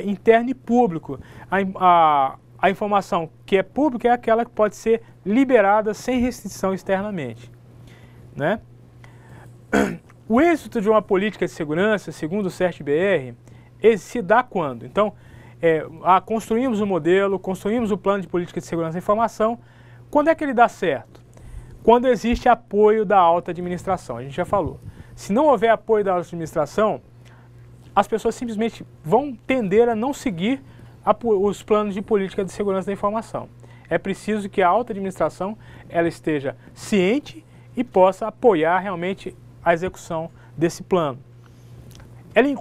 interno e público. A informação que é pública é aquela que pode ser liberada sem restrição externamente, né? O êxito de uma política de segurança, segundo o CERT-BR, se dá quando? Então, construímos o modelo, construímos o plano de política de segurança da informação. Quando é que ele dá certo? Quando existe apoio da alta administração, a gente já falou. Se não houver apoio da alta administração, as pessoas simplesmente vão tender a não seguir os planos de política de segurança da informação. É preciso que a alta administração ela esteja ciente e possa apoiar realmente a execução desse plano.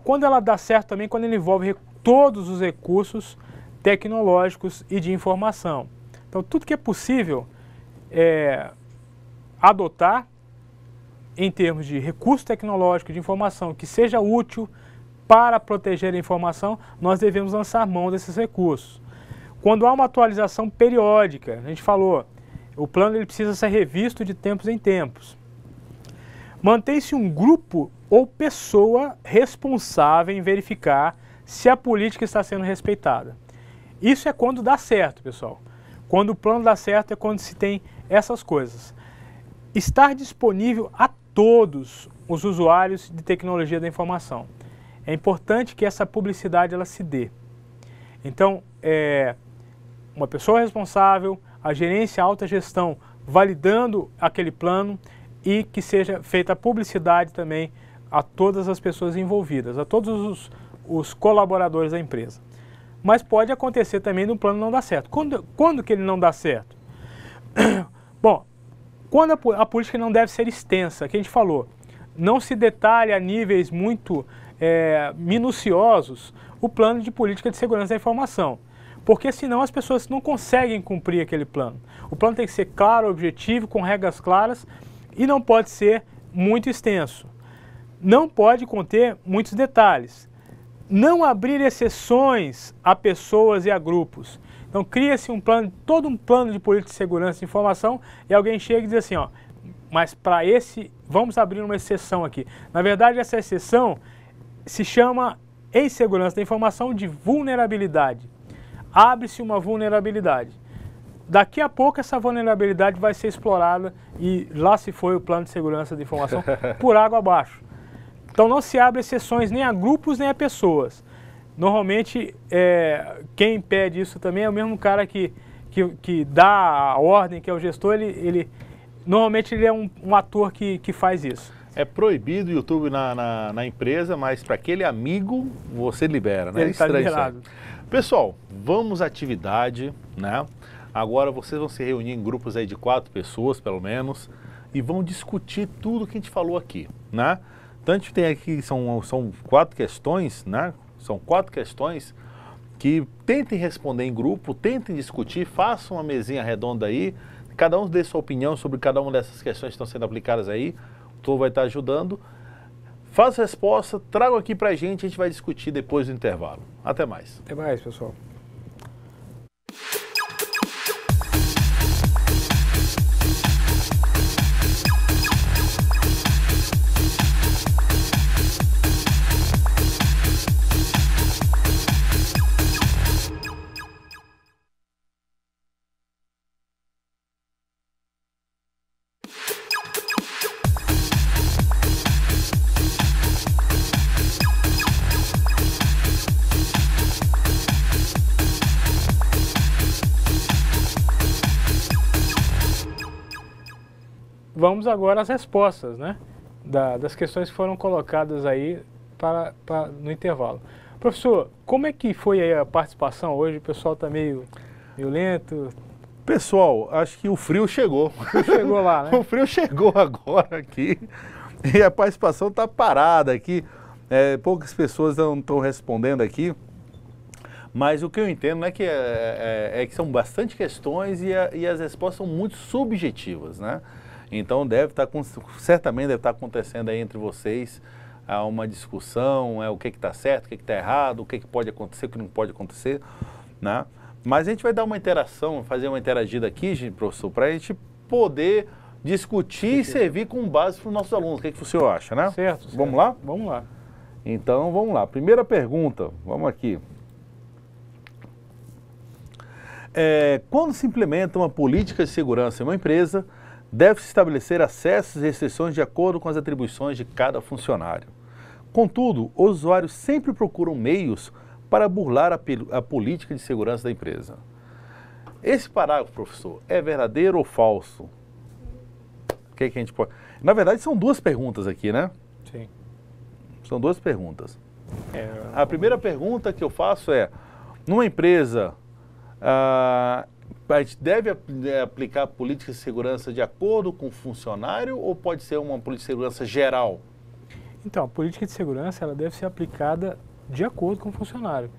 Quando ela dá certo também, quando ele envolve todos os recursos tecnológicos e de informação. Então, tudo que é possível adotar em termos de recurso tecnológico, de informação, que seja útil para proteger a informação, nós devemos lançar mão desses recursos. Quando há uma atualização periódica, a gente falou, o plano ele precisa ser revisto de tempos em tempos. Mantém-se um grupo ou pessoa responsável em verificar se a política está sendo respeitada. Isso é quando dá certo, pessoal. Quando o plano dá certo é quando se tem essas coisas. Estar disponível a todos os usuários de tecnologia da informação. É importante que essa publicidade ela se dê. Então, uma pessoa responsável, a gerência, a alta gestão, validando aquele plano e que seja feita a publicidade também a todas as pessoas envolvidas, a todos os colaboradores da empresa. mas pode acontecer também no plano não dar certo. Quando que ele não dá certo? Bom, quando a política não deve ser extensa, que a gente falou, não se detalha a níveis muito minuciosos o plano de política de segurança da informação, porque senão as pessoas não conseguem cumprir aquele plano. O plano tem que ser claro, objetivo, com regras claras e não pode ser muito extenso. Não pode conter muitos detalhes. Não abrir exceções a pessoas e a grupos. Então cria-se todo um plano de política de segurança de informação e alguém chega e diz assim, ó, mas para esse, vamos abrir uma exceção aqui. Na verdade, essa exceção se chama, em segurança da informação, de vulnerabilidade. Abre-se uma vulnerabilidade. Daqui a pouco essa vulnerabilidade vai ser explorada e lá se foi o plano de segurança da informação por água abaixo. Então não se abre exceções nem a grupos nem a pessoas. Normalmente quem impede isso também é o mesmo cara que dá a ordem, que é o gestor, normalmente ele é um ator que faz isso. É proibido o YouTube na empresa, mas para aquele amigo você libera, né? Ele está liberado. Pessoal, vamos à atividade, né? Agora vocês vão se reunir em grupos aí de 4 pessoas, pelo menos, e vão discutir tudo que a gente falou aqui, né? Então a gente tem aqui, são 4 questões, né? São 4 questões que tentem responder em grupo, tentem discutir, façam uma mesinha redonda aí, cada um dê sua opinião sobre cada uma dessas questões que estão sendo aplicadas aí, o tutor vai estar ajudando. Faça a resposta, tragam aqui pra gente, a gente vai discutir depois do intervalo. Até mais. Até mais, pessoal. Vamos agora às respostas, né, das questões que foram colocadas aí no intervalo. Professor, como é que foi aí a participação hoje? O pessoal está meio lento. Pessoal, acho que o frio chegou. O frio chegou lá, né? O frio chegou agora aqui e a participação está parada aqui. Poucas pessoas não estão respondendo aqui. Mas o que eu entendo é que, que são bastante questões e as respostas são muito subjetivas, né? Então certamente deve estar acontecendo aí entre vocês uma discussão, o que está certo, o que está errado, o que pode acontecer, o que não pode acontecer, né? Mas a gente vai dar uma interação, fazer uma interagida aqui, professor, para a gente poder discutir e servir com base para os nossos alunos. O que o senhor acha, né? Certo. Vamos lá? Vamos lá. Então, vamos lá. Primeira pergunta, vamos aqui. Quando se implementa uma política de segurança em uma empresa, deve-se estabelecer acessos e restrições de acordo com as atribuições de cada funcionário. Contudo, os usuários sempre procuram meios para burlar a política de segurança da empresa. Esse parágrafo, professor, é verdadeiro ou falso? O que a gente pode... Na verdade, são 2 perguntas aqui, né? Sim. São 2 perguntas. A primeira pergunta que eu faço é, numa empresa... a gente deve aplicar políticas de segurança de acordo com o funcionário ou pode ser uma política de segurança geral? Então, a política de segurança ela deve ser aplicada de acordo com o funcionário,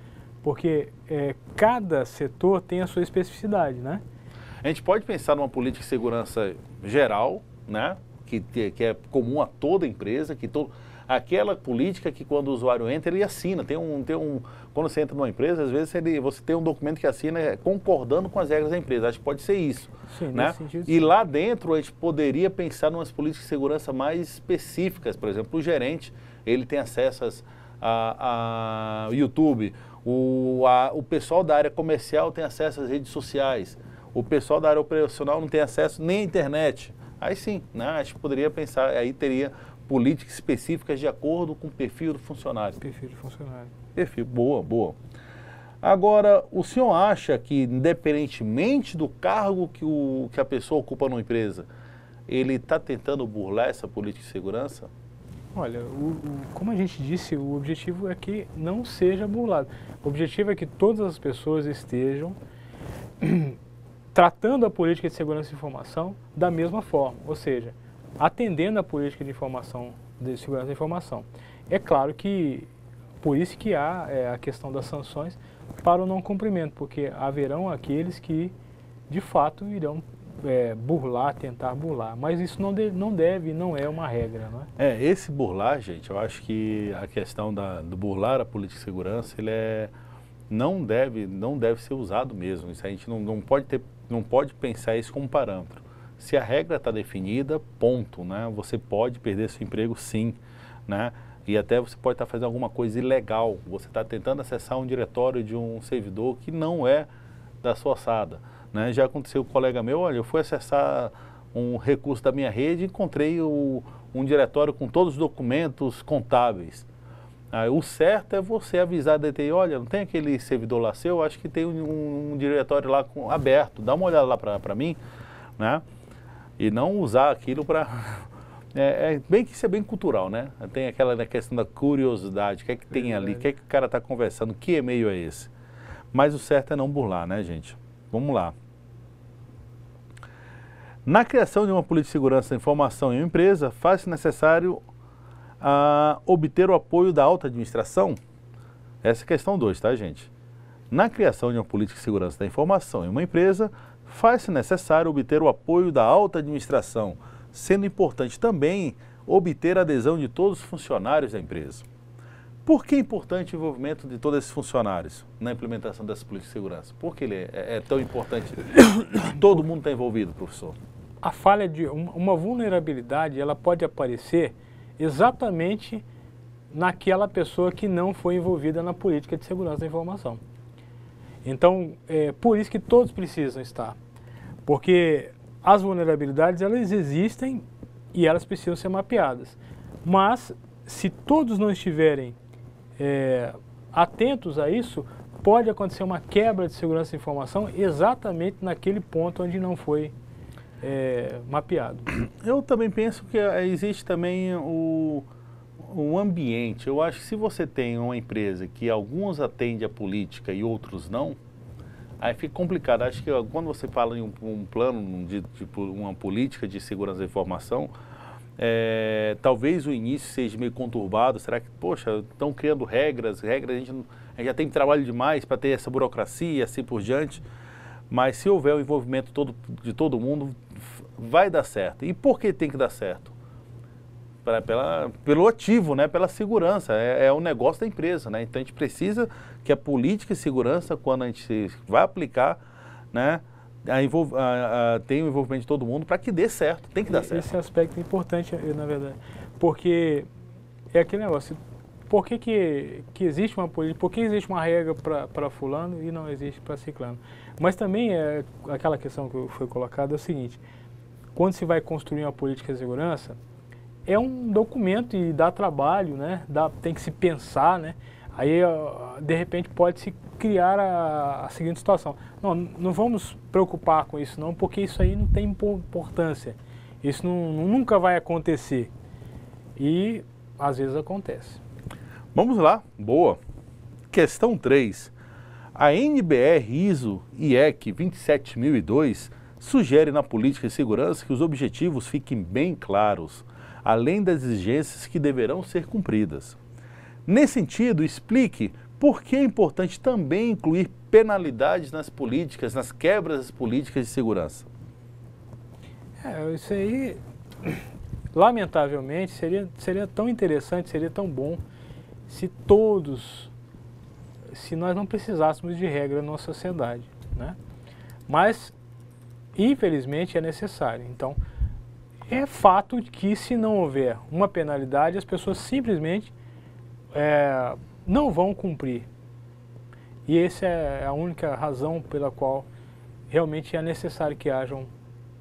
porque cada setor tem a sua especificidade, né? A gente pode pensar numa política de segurança geral, né? Que é comum a toda empresa, aquela política que quando o usuário entra, ele assina. Quando você entra numa empresa, às vezes você tem um documento que assina concordando com as regras da empresa. Acho que pode ser isso. Sim, né? nesse sentido, e lá dentro a gente poderia pensar em umas políticas de segurança mais específicas. Por exemplo, o gerente, ele tem acesso a YouTube. O pessoal da área comercial tem acesso às redes sociais. O pessoal da área operacional não tem acesso nem à internet. Aí sim, né? A gente poderia pensar, aí teria políticas específicas de acordo com o perfil do funcionário. Perfil do funcionário. Perfil, boa. Agora, o senhor acha que, independentemente do cargo que a pessoa ocupa numa empresa, ele está tentando burlar essa política de segurança? Olha, como a gente disse, o objetivo é que não seja burlado. O objetivo é que todas as pessoas estejam tratando a política de segurança de informação da mesma forma, ou seja, atendendo a política de informação, de segurança da informação. É claro que, por isso que há a questão das sanções para o não cumprimento, porque haverão aqueles que, de fato, irão burlar, tentar burlar, mas isso não é uma regra, não é? Esse burlar, gente, eu acho que a questão do burlar a política de segurança, não deve ser usado mesmo. Isso a gente não pode pensar isso como parâmetro. Se a regra está definida, ponto, né? Você pode perder seu emprego, sim, né? E até você pode estar fazendo alguma coisa ilegal. Você está tentando acessar um diretório de um servidor que não é da sua alçada, né? Já aconteceu com um colega meu, olha, eu fui acessar um recurso da minha rede e encontrei um diretório com todos os documentos contábeis. O certo é você avisar a DTI, olha, não tem aquele servidor lá seu, acho que tem um diretório lá aberto, dá uma olhada lá para mim, né? E não usar aquilo para... bem que isso é bem cultural, né? Tem aquela questão da curiosidade, o que é que tem ali, o que é que o cara está conversando, que e-mail é esse? Mas o certo é não burlar, né, gente? Vamos lá. Na criação de uma política de segurança da informação em uma empresa, faz-se necessário obter o apoio da alta administração? Essa é a questão 2, tá, gente? Na criação de uma política de segurança da informação em uma empresa, faz-se necessário obter o apoio da alta administração, sendo importante também obter a adesão de todos os funcionários da empresa. Por que é importante o envolvimento de todos esses funcionários na implementação dessa política de segurança? Por que ele é tão importante? Todo mundo está envolvido, professor. A falha de uma vulnerabilidade, ela pode aparecer exatamente naquela pessoa que não foi envolvida na política de segurança da informação. Então, por isso que todos precisam estar. Porque as vulnerabilidades, elas existem e elas precisam ser mapeadas. Mas, se todos não estiverem atentos a isso, pode acontecer uma quebra de segurança da informação exatamente naquele ponto onde não foi mapeado. Eu também penso que existe também o ambiente. Eu acho que se você tem uma empresa que alguns atendem a política e outros não, aí fica complicado. Acho que quando você fala em um plano de uma política de segurança da informação, talvez o início seja meio conturbado. Será que, poxa, estão criando regras, a gente já tem trabalho demais para ter essa burocracia e assim por diante. Mas se houver o envolvimento de todo mundo, vai dar certo. E por que tem que dar certo? Pelo ativo, né? Pela segurança, é o negócio da empresa, né? Então a gente precisa que a política de segurança, quando a gente vai aplicar, né, tenha o envolvimento de todo mundo para que dê certo, tem que dar certo. Esse aspecto é importante, na verdade, porque é aquele negócio, por que existe uma política, por que existe uma regra para fulano e não existe para ciclano? Mas também aquela questão que foi colocada é o seguinte, quando se vai construir uma política de segurança, é um documento e dá trabalho, né? Tem que se pensar, né? Aí, de repente, pode-se criar a seguinte situação. Não vamos preocupar com isso não, porque isso aí não tem importância. Isso nunca vai acontecer. E, às vezes, acontece. Vamos lá. Boa. Questão 3. A NBR ISO IEC 27002 sugere na política de segurança que os objetivos fiquem bem claros, além das exigências que deverão ser cumpridas. Nesse sentido, explique por que é importante também incluir penalidades nas políticas, nas quebras das políticas de segurança. Isso aí, lamentavelmente, seria tão interessante, seria tão bom se nós não precisássemos de regra na nossa sociedade, né? Mas, infelizmente, é necessário. Então, é fato que se não houver uma penalidade, as pessoas simplesmente não vão cumprir. E essa é a única razão pela qual realmente é necessário que hajam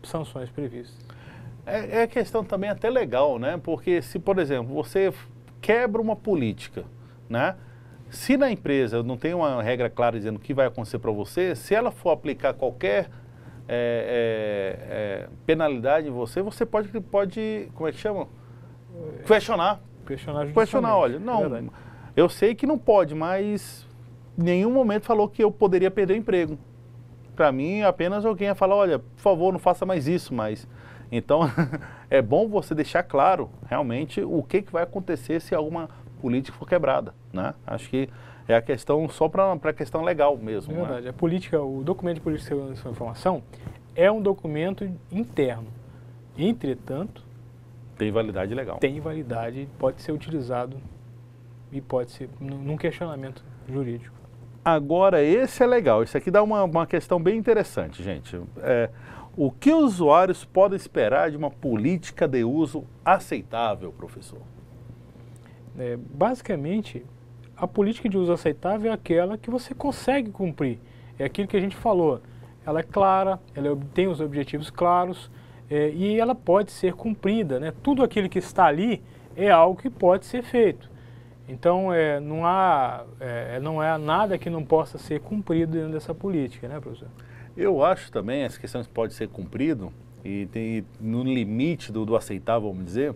sanções previstas. É questão também até legal, né? Porque se, por exemplo, você quebra uma política, né? Se na empresa não tem uma regra clara dizendo o que vai acontecer para você, se ela for aplicar qualquer penalidade em você, você pode, como é que chama? Questionar. Questionar judicialmente. Questionar, olha, não, eu sei que não pode, mas em nenhum momento falou que eu poderia perder o emprego. Para mim, apenas alguém ia falar, olha, por favor, não faça mais isso, mas... Então, é bom você deixar claro, realmente, o que vai acontecer se alguma política for quebrada, né? Acho que é a questão, só para a questão legal mesmo. É verdade, né? a política, o documento de política de segurança da informação é um documento interno. Entretanto... Tem validade legal. Tem validade, pode ser utilizado e pode ser num questionamento jurídico. Agora, esse é legal. Isso aqui dá uma questão bem interessante, gente. O que os usuários podem esperar de uma política de uso aceitável, professor? Basicamente, a política de uso aceitável é aquela que você consegue cumprir. É aquilo que a gente falou. Ela é clara, ela tem os objetivos claros e ela pode ser cumprida, né? Tudo aquilo que está ali é algo que pode ser feito. Então, não há nada que não possa ser cumprido dentro dessa política, né, professor? Eu acho também, essa questão pode ser cumprido, e tem no limite do aceitável, vamos dizer.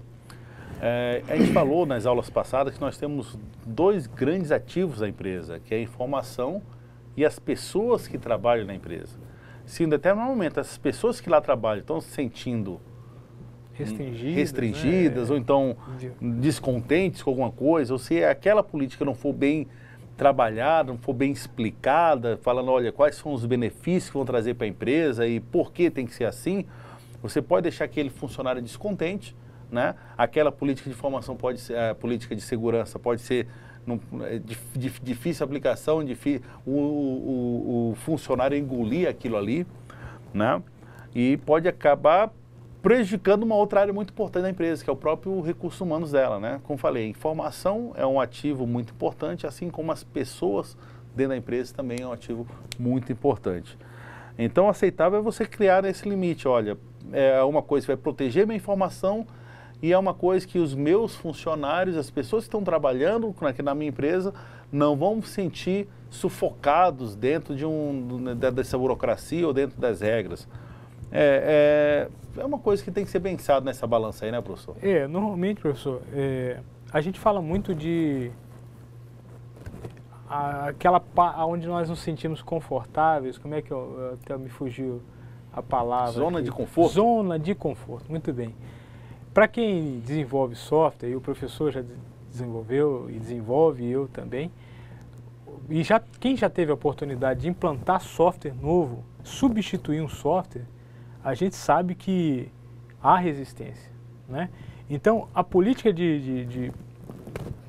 A gente falou nas aulas passadas que nós temos dois grandes ativos da empresa, que é a informação e as pessoas que trabalham na empresa. Se em determinado momento essas pessoas que lá trabalham estão se sentindo restringidas, né? Ou então descontentes com alguma coisa, ou se aquela política não for bem trabalhada, não for bem explicada, falando, olha, quais são os benefícios que vão trazer para a empresa e por que tem que ser assim, você pode deixar aquele funcionário descontente, né? Aquela política de informação pode ser, a política de segurança pode ser difícil aplicação, o funcionário engolir aquilo ali, né? E pode acabar prejudicando uma outra área muito importante da empresa, que é o próprio recursos humanos dela, né? Como falei, informação é um ativo muito importante, assim como as pessoas dentro da empresa também é um ativo muito importante. Então, aceitável é você criar esse limite, olha, é uma coisa que vai proteger minha informação e é uma coisa que os meus funcionários, as pessoas que estão trabalhando aqui na minha empresa, não vão se sentir sufocados dentro dessa burocracia ou dentro das regras. É uma coisa que tem que ser pensado nessa balança aí, né, professor? Normalmente, professor, a gente fala muito de aquela onde nós nos sentimos confortáveis, como é que até me fugiu a palavra? Zona aqui. De conforto? Zona de conforto, muito bem. Para quem desenvolve software, e o professor já desenvolveu e desenvolve, e eu também, e quem já teve a oportunidade de implantar software novo, substituir um software, a gente sabe que há resistência, né? Então, a política de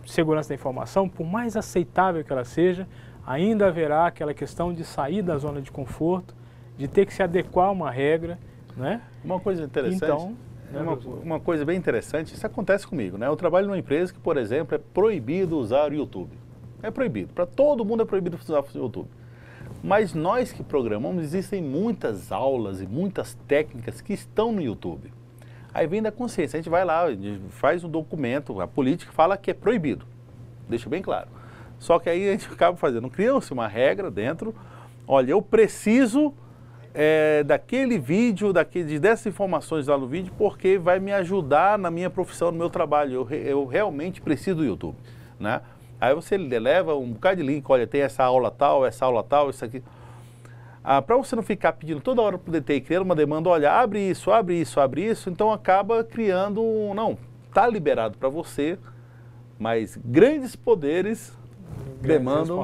segurança da informação, por mais aceitável que ela seja, ainda haverá aquela questão de sair da zona de conforto, de ter que se adequar a uma regra, né? Uma coisa interessante, então, uma coisa bem interessante, isso acontece comigo, né? Eu trabalho numa empresa que, por exemplo, é proibido usar o YouTube. É proibido, para todo mundo é proibido usar o YouTube. Mas nós que programamos, existem muitas aulas e muitas técnicas que estão no YouTube. Aí vem da consciência, a gente vai lá, faz um documento, a política fala que é proibido, deixa bem claro. Só que aí a gente acaba fazendo, cria-se uma regra dentro, olha, eu preciso daquele vídeo, dessas informações lá no vídeo, porque vai me ajudar na minha profissão, no meu trabalho, eu realmente preciso do YouTube, né? Aí você leva um bocado de link, olha, tem essa aula tal, isso aqui. Para você não ficar pedindo toda hora para o DT e criando uma demanda, olha, abre isso, então acaba criando não, está liberado para você, mas grandes poderes demandam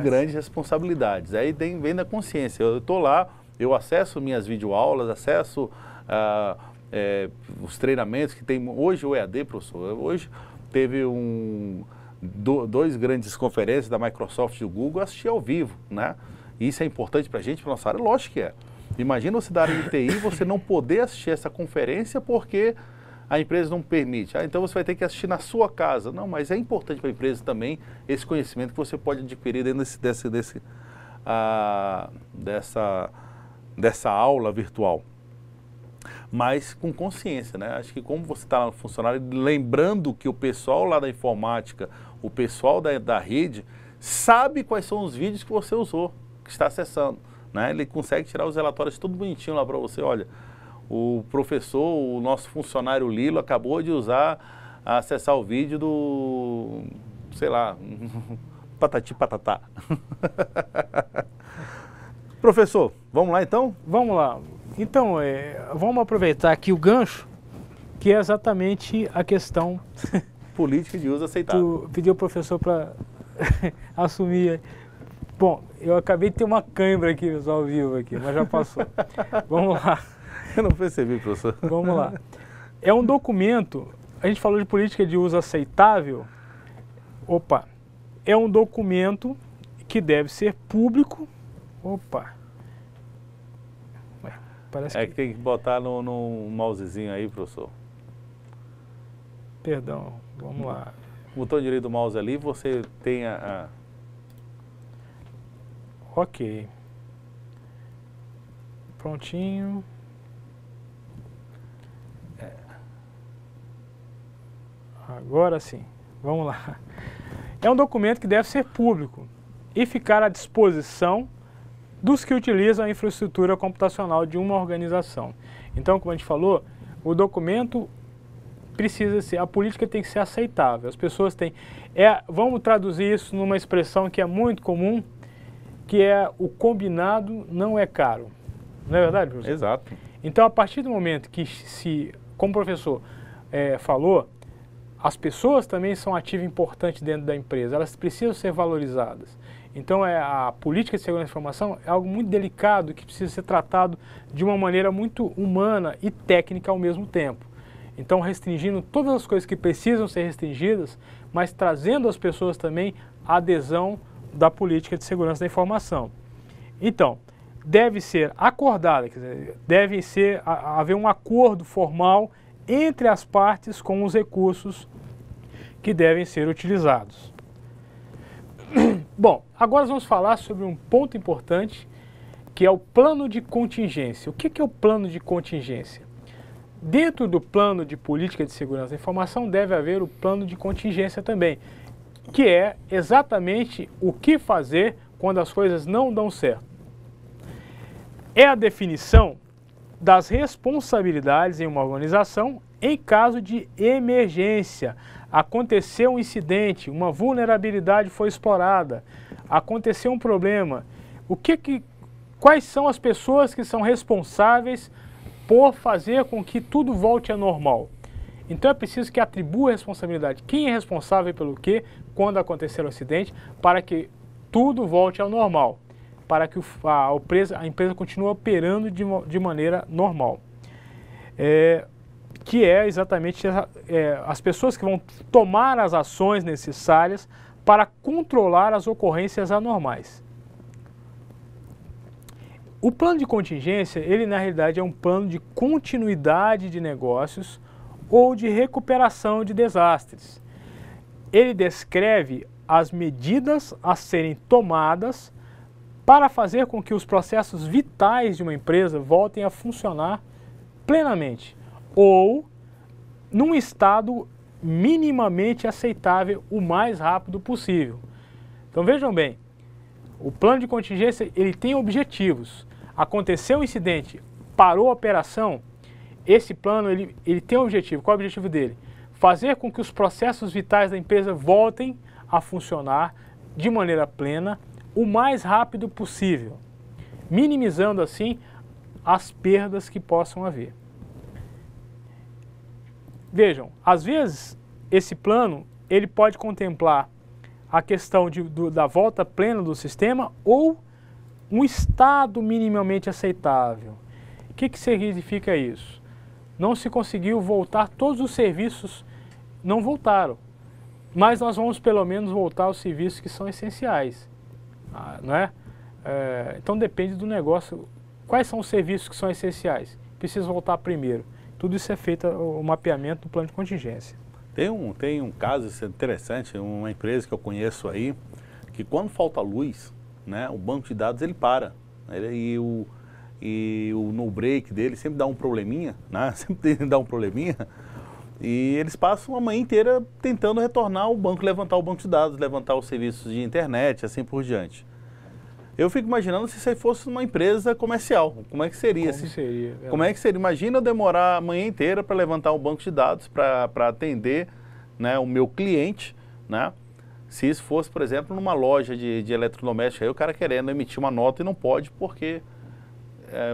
grandes responsabilidades. Aí vem da consciência, eu estou lá, eu acesso minhas videoaulas, acesso os treinamentos que tem hoje, o EAD, professor, hoje teve dois grandes conferências da Microsoft e do Google, assisti ao vivo, né? Isso é importante para a gente, para nossa área? Lógico que é. Imagina você da área de TI, você não poder assistir essa conferência porque a empresa não permite. Então você vai ter que assistir na sua casa. Não, mas é importante para a empresa também esse conhecimento que você pode adquirir dentro dessa aula virtual. Mas com consciência, né? Acho que como você está lá no funcionário, lembrando que o pessoal lá da informática, o pessoal da rede, sabe quais são os vídeos que você usou, que está acessando, né? Ele consegue tirar os relatórios tudo bonitinho lá para você, olha, o professor, o nosso funcionário Lilo acabou de usar a acessar o vídeo do, sei lá, patati patatá. Professor, vamos lá então? Vamos lá. Então, vamos aproveitar aqui o gancho, que é exatamente a questão... Política de uso aceitável. Tu pediu ao professor para assumir. Bom, eu acabei de ter uma cãibra aqui, ao vivo aqui, mas já passou. Vamos lá. Eu não percebi, professor. Vamos lá. É um documento, a gente falou de política de uso aceitável. Opa, é um documento que deve ser público. Opa. Parece que tem que botar no mousezinho aí, professor. Perdão, vamos lá. O botão direito do mouse ali, você tem Ok. Prontinho. Agora sim, vamos lá. É um documento que deve ser público e ficar à disposição dos que utilizam a infraestrutura computacional de uma organização. Então, como a gente falou, o documento precisa ser, a política tem que ser aceitável. As pessoas têm, vamos traduzir isso numa expressão que é muito comum, que é o combinado não é caro. Não é verdade, professor? Exato. Então, a partir do momento que como o professor falou, as pessoas também são ativo importante dentro da empresa, elas precisam ser valorizadas. Então, a política de segurança da informação é algo muito delicado que precisa ser tratado de uma maneira muito humana e técnica ao mesmo tempo. Então, restringindo todas as coisas que precisam ser restringidas, mas trazendo às pessoas também a adesão da política de segurança da informação. Então, deve ser acordada, quer dizer, deve haver um acordo formal entre as partes com os recursos que devem ser utilizados. Bom, agora vamos falar sobre um ponto importante, que é o plano de contingência. O que é o plano de contingência? Dentro do plano de política de segurança da informação deve haver o plano de contingência também, que é exatamente o que fazer quando as coisas não dão certo. É a definição das responsabilidades em uma organização em caso de emergência. Aconteceu um incidente, uma vulnerabilidade foi explorada, aconteceu um problema. Quais são as pessoas que são responsáveis por fazer com que tudo volte a normal? Então é preciso que atribua a responsabilidade. Quem é responsável pelo quê, quando acontecer o acidente, para que tudo volte ao normal, para que a empresa continue operando de maneira normal. Que é exatamente as pessoas que vão tomar as ações necessárias para controlar as ocorrências anormais. O plano de contingência, ele na realidade é um plano de continuidade de negócios ou de recuperação de desastres. Ele descreve as medidas a serem tomadas para fazer com que os processos vitais de uma empresa voltem a funcionar plenamente ou num estado minimamente aceitável o mais rápido possível. Então vejam bem, o plano de contingência ele tem objetivos. Aconteceu um incidente, parou a operação, esse plano ele tem um objetivo. Qual é o objetivo dele? Fazer com que os processos vitais da empresa voltem a funcionar de maneira plena o mais rápido possível, minimizando assim as perdas que possam haver. Vejam, às vezes esse plano ele pode contemplar a questão da volta plena do sistema ou um estado minimamente aceitável. O que significa isso? Não se conseguiu voltar, todos os serviços não voltaram, mas nós vamos pelo menos voltar aos serviços que são essenciais, não é? Então depende do negócio. Quais são os serviços que são essenciais? Precisa voltar primeiro. Tudo isso é feito o mapeamento do plano de contingência. Tem um caso interessante, uma empresa que eu conheço aí, que quando falta luz, né, o banco de dados ele para. E o no break dele sempre dá um probleminha, né, sempre dá um probleminha. E eles passam a manhã inteira tentando retornar o banco, levantar o banco de dados, levantar os serviços de internet, assim por diante. Eu fico imaginando se isso aí fosse uma empresa comercial, como é que seria? Como é que seria? Imagina eu demorar a manhã inteira para levantar um banco de dados, para atender né, o meu cliente, né? Se isso fosse, por exemplo, numa loja de eletrodomésticos, aí o cara querendo emitir uma nota e não pode porque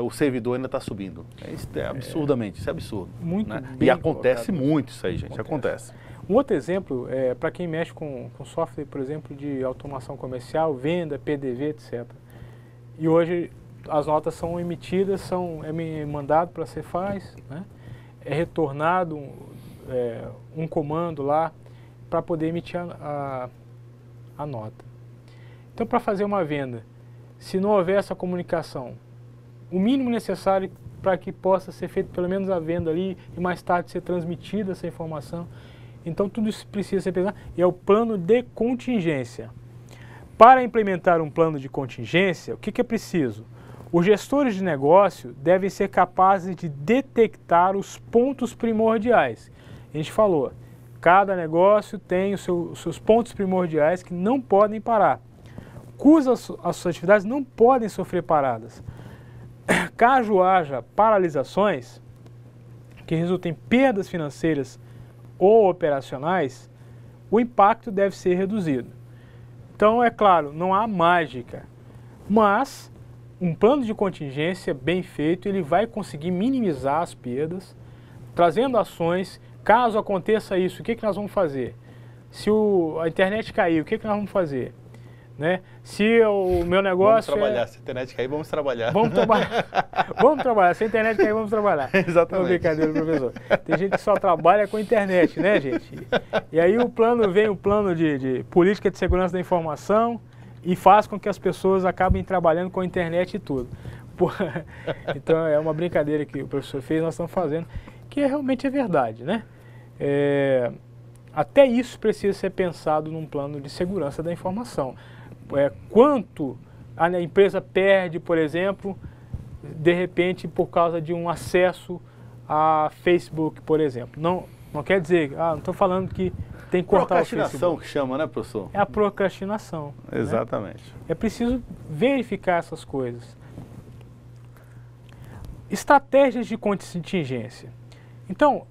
o servidor ainda está subindo. Isso é absurdamente, isso é absurdo. Muito né? bem E acontece colocado. muito isso aí, gente, acontece. Um outro exemplo, para quem mexe com software, por exemplo, de automação comercial, venda, PDV, etc. E hoje as notas são emitidas, é mandado para a Cefaz, né? É retornado um comando lá para poder emitir a nota. Então, para fazer uma venda, se não houver essa comunicação, o mínimo necessário para que possa ser feito pelo menos a venda ali e mais tarde ser transmitida essa informação, então tudo isso precisa ser pensado, e é o plano de contingência. Para implementar um plano de contingência, o que é preciso? Os gestores de negócio devem ser capazes de detectar os pontos primordiais. A gente falou, cada negócio tem os seus pontos primordiais que não podem parar. As suas atividades não podem sofrer paradas. Caso haja paralisações, que resultem em perdas financeiras ou operacionais, o impacto deve ser reduzido. Então, é claro, não há mágica, mas um plano de contingência bem feito, ele vai conseguir minimizar as perdas, trazendo ações. Caso aconteça isso, o que nós vamos fazer? Se a internet cair, o que nós vamos fazer? Né? Se o meu negócio Vamos trabalhar, se a internet cair, vamos trabalhar. Vamos trabalhar. Vamos trabalhar. Se a internet cair, vamos trabalhar. Exatamente. Não, brincadeira, professor. Tem gente que só trabalha com a internet, né, gente? E aí vem o plano de política de segurança da informação e faz com que as pessoas acabem trabalhando com a internet e tudo. Então é uma brincadeira que o professor fez, nós estamos fazendo, que realmente é verdade, né? Até isso precisa ser pensado num plano de segurança da informação. Quanto a empresa perde, por exemplo, de repente por causa de um acesso a Facebook, por exemplo. Não quer dizer, não estou falando que tem que cortar o Facebook. Procrastinação que chama, né, professor? É a procrastinação. Exatamente. Né? É preciso verificar essas coisas. Estratégias de contingência. Então,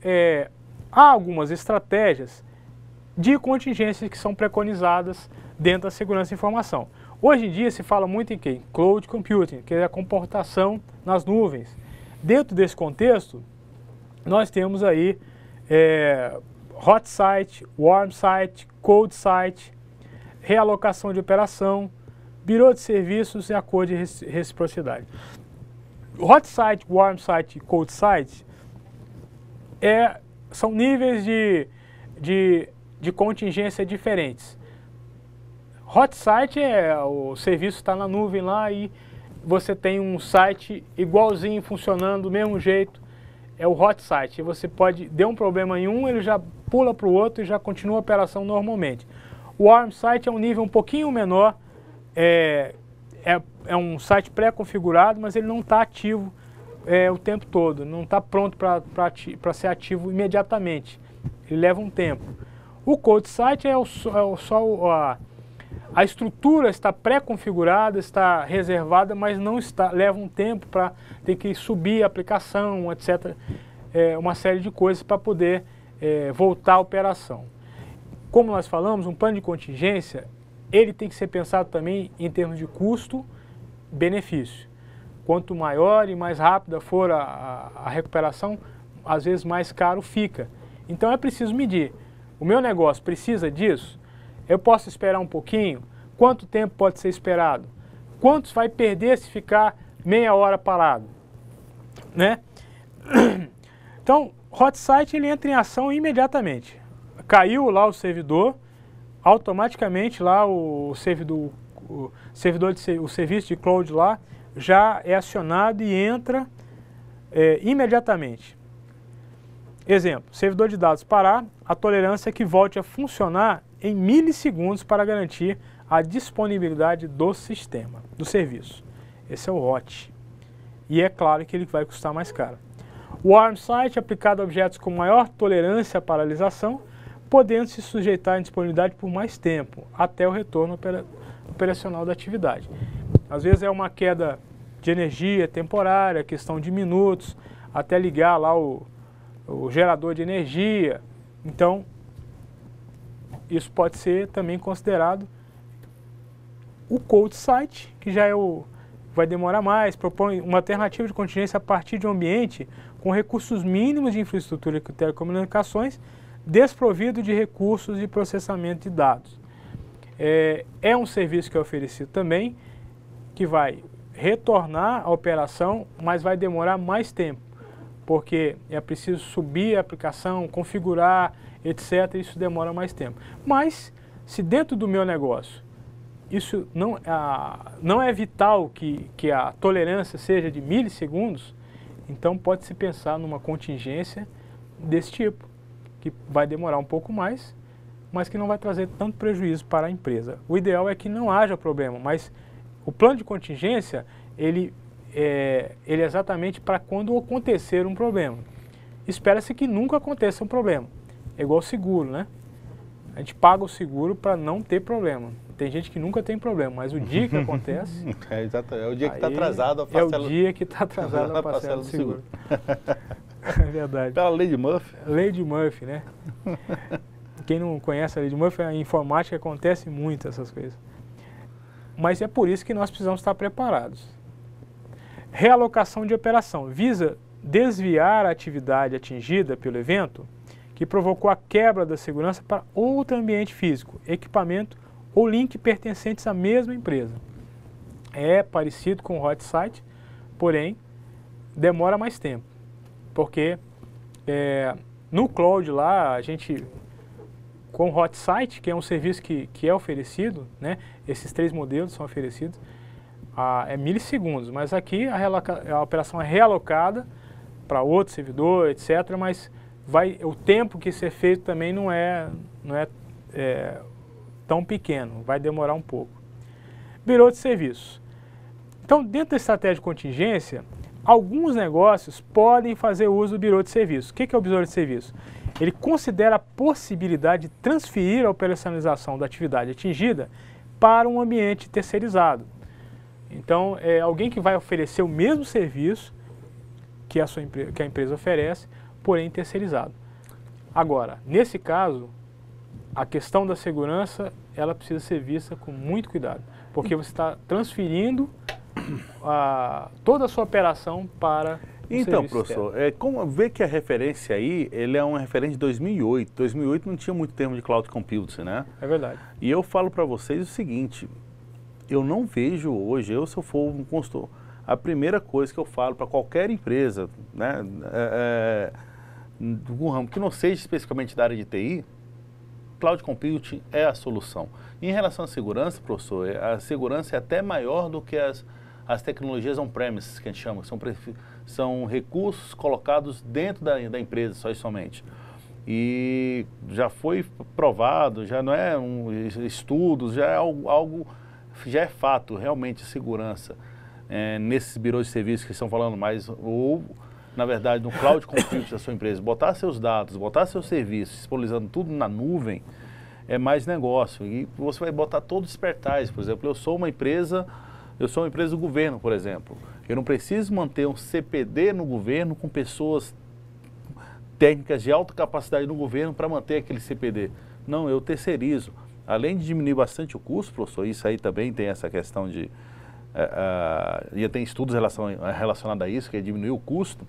há algumas estratégias de contingência que são preconizadas dentro da segurança da informação. Hoje em dia se fala muito em quê? Cloud Computing, que é a computação nas nuvens. Dentro desse contexto, nós temos aí Hot Site, Warm Site, Cold Site, realocação de operação, birô de serviços e acordo de reciprocidade. Hot Site, Warm Site e Cold Site são níveis de contingência diferentes. Hot Site o serviço está na nuvem lá e você tem um site igualzinho funcionando do mesmo jeito. É o Hot Site. E você deu um problema em um, ele já pula para o outro e já continua a operação normalmente. O Warm Site é um nível um pouquinho menor, é um site pré-configurado, mas ele não está ativo o tempo todo, não está pronto para ser ativo imediatamente. Ele leva um tempo. O Cold Site a estrutura está pré-configurada, está reservada, mas não está, leva um tempo para ter que subir a aplicação, etc. Uma série de coisas para poder voltar à operação. Como nós falamos, um plano de contingência, ele tem que ser pensado também em termos de custo-benefício. Quanto maior e mais rápida for a recuperação, às vezes mais caro fica. Então é preciso medir. O meu negócio precisa disso? Eu posso esperar um pouquinho? Quanto tempo pode ser esperado? Quantos vai perder se ficar meia hora parado? Né? Então, Hot Site ele entra em ação imediatamente. Caiu lá o servidor, automaticamente lá o serviço de cloud lá já é acionado e entra imediatamente. Exemplo, servidor de dados parar, a tolerância é que volte a funcionar em milissegundos para garantir a disponibilidade do sistema, do serviço. Esse é o Hot. E é claro que ele vai custar mais caro. O Warm Site aplicado a objetos com maior tolerância à paralisação, podendo se sujeitar à indisponibilidade por mais tempo, até o retorno operacional da atividade. Às vezes é uma queda de energia temporária, questão de minutos, até ligar lá o gerador de energia. Então, isso pode ser também considerado o cold site, que já vai demorar mais, propõe uma alternativa de contingência a partir de um ambiente com recursos mínimos de infraestrutura de telecomunicações, desprovido de recursos de processamento de dados. É um serviço que é oferecido também, que vai retornar à operação, mas vai demorar mais tempo, porque é preciso subir a aplicação, configurar, etc. Isso demora mais tempo. Mas, se dentro do meu negócio, isso não é vital que a tolerância seja de milissegundos, então pode-se pensar numa contingência desse tipo, que vai demorar um pouco mais, mas que não vai trazer tanto prejuízo para a empresa. O ideal é que não haja problema, mas o plano de contingência, ele é exatamente para quando acontecer um problema. Espera-se que nunca aconteça um problema. É igual seguro, né? A gente paga o seguro para não ter problema. Tem gente que nunca tem problema, mas o dia que acontece... É o dia que está atrasado a parcela... É o dia que está atrasado a parcela do seguro. É verdade. Pela lei de Murphy. Lei de Murphy, né? Quem não conhece a lei de Murphy, a informática acontece muito essas coisas. Mas é por isso que nós precisamos estar preparados. Realocação de operação visa desviar a atividade atingida pelo evento que provocou a quebra da segurança para outro ambiente físico, equipamento ou link pertencentes à mesma empresa. É parecido com o hot site, porém demora mais tempo, porque no cloud lá a gente, com o hot site, que é um serviço que é oferecido, né, esses 3 modelos são oferecidos, é milissegundos, mas aqui a operação é realocada para outro servidor, etc., mas o tempo que isso é feito também não é tão pequeno, vai demorar um pouco. Birô de serviços. Então, dentro da estratégia de contingência, alguns negócios podem fazer uso do birô de serviço. O que é o birô de serviço? Ele considera a possibilidade de transferir a operacionalização da atividade atingida para um ambiente terceirizado. Então, é alguém que vai oferecer o mesmo serviço que a empresa oferece, porém terceirizado. Agora, nesse caso, a questão da segurança, ela precisa ser vista com muito cuidado, porque você está transferindo toda a sua operação para o Então, serviço professor, externo. como vê que a referência aí, ele é uma referência de 2008. 2008 não tinha muito termo de cloud computing, né? É verdade. E eu falo para vocês o seguinte, eu não vejo hoje, se eu for um consultor, a primeira coisa que eu falo para qualquer empresa, né, do ramo que não seja especificamente da área de TI, cloud computing é a solução. Em relação à segurança, professor, a segurança é até maior do que as tecnologias on-premise, que a gente chama, que são recursos colocados dentro da empresa, só e somente. E já foi provado, já não é estudos, já é algo, já é fato, realmente, segurança. Nesses birôs de serviço que estão falando mais, ou, na verdade, no cloud computing da sua empresa, botar seus dados, botar seus serviços, disponibilizando tudo na nuvem, é mais negócio. E você vai botar todos os expertise, por exemplo, eu sou uma empresa do governo, por exemplo. Eu não preciso manter um CPD no governo com pessoas técnicas de alta capacidade no governo para manter aquele CPD. Não, eu terceirizo. Além de diminuir bastante o custo, professor, isso aí também tem essa questão de... já tem estudos relacionados a isso, que é diminuir o custo.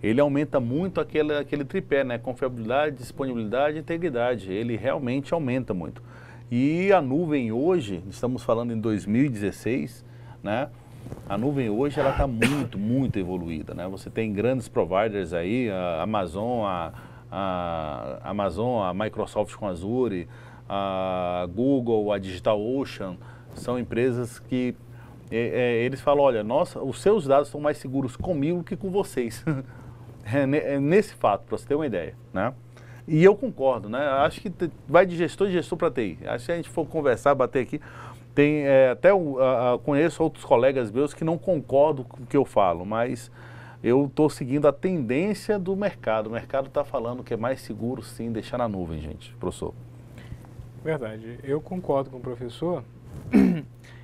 Ele aumenta muito aquele tripé, né? Confiabilidade, disponibilidade e integridade. Ele realmente aumenta muito. E a nuvem hoje, estamos falando em 2016, né? A nuvem hoje ela está muito, muito evoluída, né? Você tem grandes providers aí, a Amazon, a Microsoft com Azure, a Google, a DigitalOcean, são empresas que eles falam, olha, os seus dados estão mais seguros comigo que com vocês. Nesse fato, para você ter uma ideia, né? E eu concordo, né? Acho que vai de gestor para TI. Acho que se a gente for conversar, bater aqui, tem conheço outros colegas meus que não concordam com o que eu falo, mas eu estou seguindo a tendência do mercado. O mercado está falando que é mais seguro, sim, deixar na nuvem, gente, professor. Verdade. Eu concordo com o professor.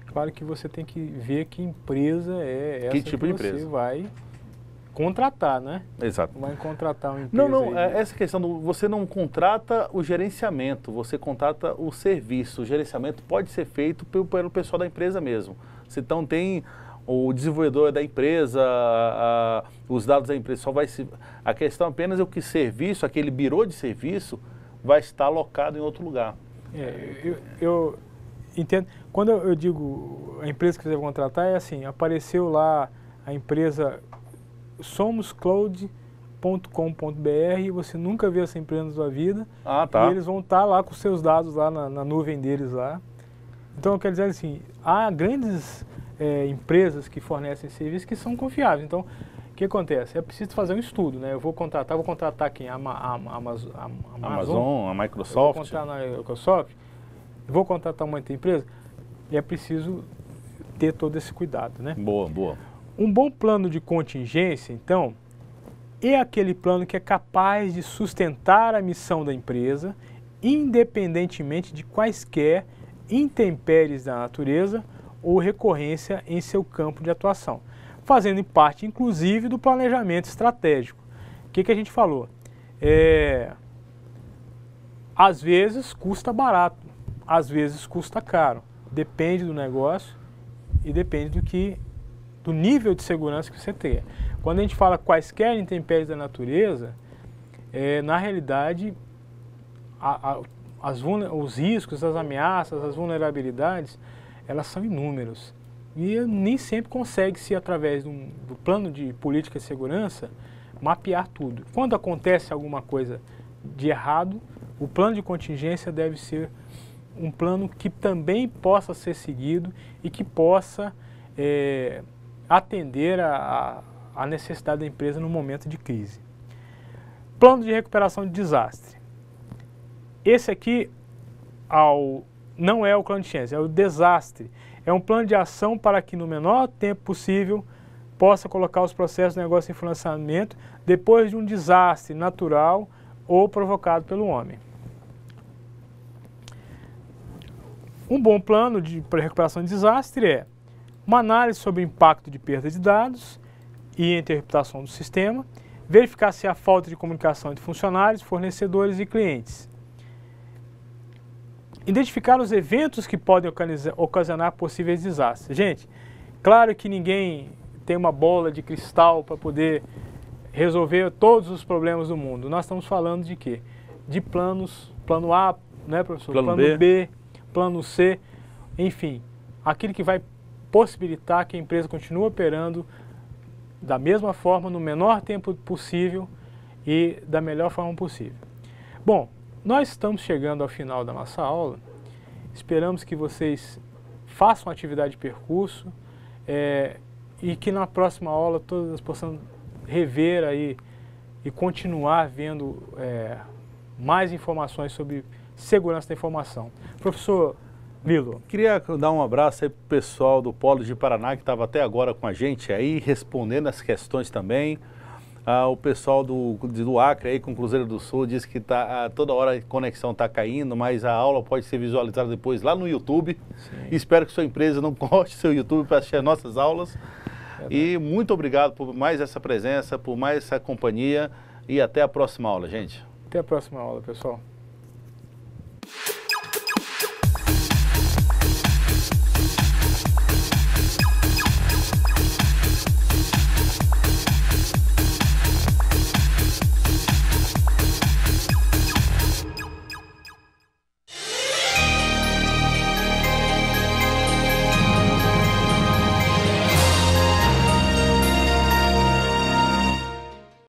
Claro que você tem que ver que empresa é essa que tipo de empresa você vai contratar, né? Exato. Não vai contratar uma empresa. Não, essa questão, você não contrata o gerenciamento, você contrata o serviço. O gerenciamento pode ser feito pelo pessoal da empresa mesmo. Você então tem o desenvolvedor da empresa, os dados da empresa, só vai se... A questão apenas é o que serviço, aquele birô de serviço, vai estar alocado em outro lugar. Eu entendo. Quando eu digo a empresa que você vai contratar, é assim, apareceu lá a empresa somoscloud.com.br e você nunca viu essa empresa na sua vida. Ah, tá. E eles vão estar lá com seus dados lá na nuvem deles lá. Então, eu quero dizer assim, há grandes empresas que fornecem serviços que são confiáveis. Então, o que acontece? É preciso fazer um estudo, né? Eu vou contratar quem? A Amazon, a Microsoft. Vou contratar na Microsoft, vou contratar uma outra empresa, e é preciso ter todo esse cuidado, né? Boa, boa. Um bom plano de contingência, então, é aquele plano que é capaz de sustentar a missão da empresa, independentemente de quaisquer intempéries da natureza ou recorrência em seu campo de atuação, fazendo parte, inclusive, do planejamento estratégico. O que a gente falou? Às vezes custa barato, às vezes custa caro, depende do negócio e depende do nível de segurança que você tem. Quando a gente fala quaisquer intempéries da natureza, na realidade, os riscos, as ameaças, as vulnerabilidades, elas são inúmeros. E nem sempre consegue-se, através do plano de política de segurança, mapear tudo. Quando acontece alguma coisa de errado, o plano de contingência deve ser um plano que também possa ser seguido e que possa atender a necessidade da empresa no momento de crise. Plano de recuperação de desastre. Esse aqui não é o contingência, é o desastre. É um plano de ação para que no menor tempo possível possa colocar os processos de negócio em funcionamento depois de um desastre natural ou provocado pelo homem. Um bom plano para recuperação de desastre é uma análise sobre o impacto de perda de dados e interpretação do sistema, verificar se há falta de comunicação entre funcionários, fornecedores e clientes. Identificar os eventos que podem ocasionar possíveis desastres. Gente, claro que ninguém tem uma bola de cristal para poder resolver todos os problemas do mundo. Nós estamos falando de quê? De planos, plano A, né, professor? Plano B, plano C, enfim, aquilo que vai possibilitar que a empresa continue operando da mesma forma, no menor tempo possível e da melhor forma possível. Bom, nós estamos chegando ao final da nossa aula, esperamos que vocês façam atividade de percurso e que na próxima aula todas possam rever aí e continuar vendo mais informações sobre segurança da informação. Professor Lilo. Queria dar um abraço aí para o pessoal do Polo de Paraná que estava até agora com a gente aí, respondendo as questões também. O pessoal do Acre aí com o Cruzeiro do Sul diz que toda hora a conexão está caindo, mas a aula pode ser visualizada depois lá no YouTube. Espero que sua empresa não corte seu YouTube para assistir as nossas aulas. E muito obrigado por mais essa presença, por mais essa companhia e até a próxima aula, gente. Até a próxima aula, pessoal.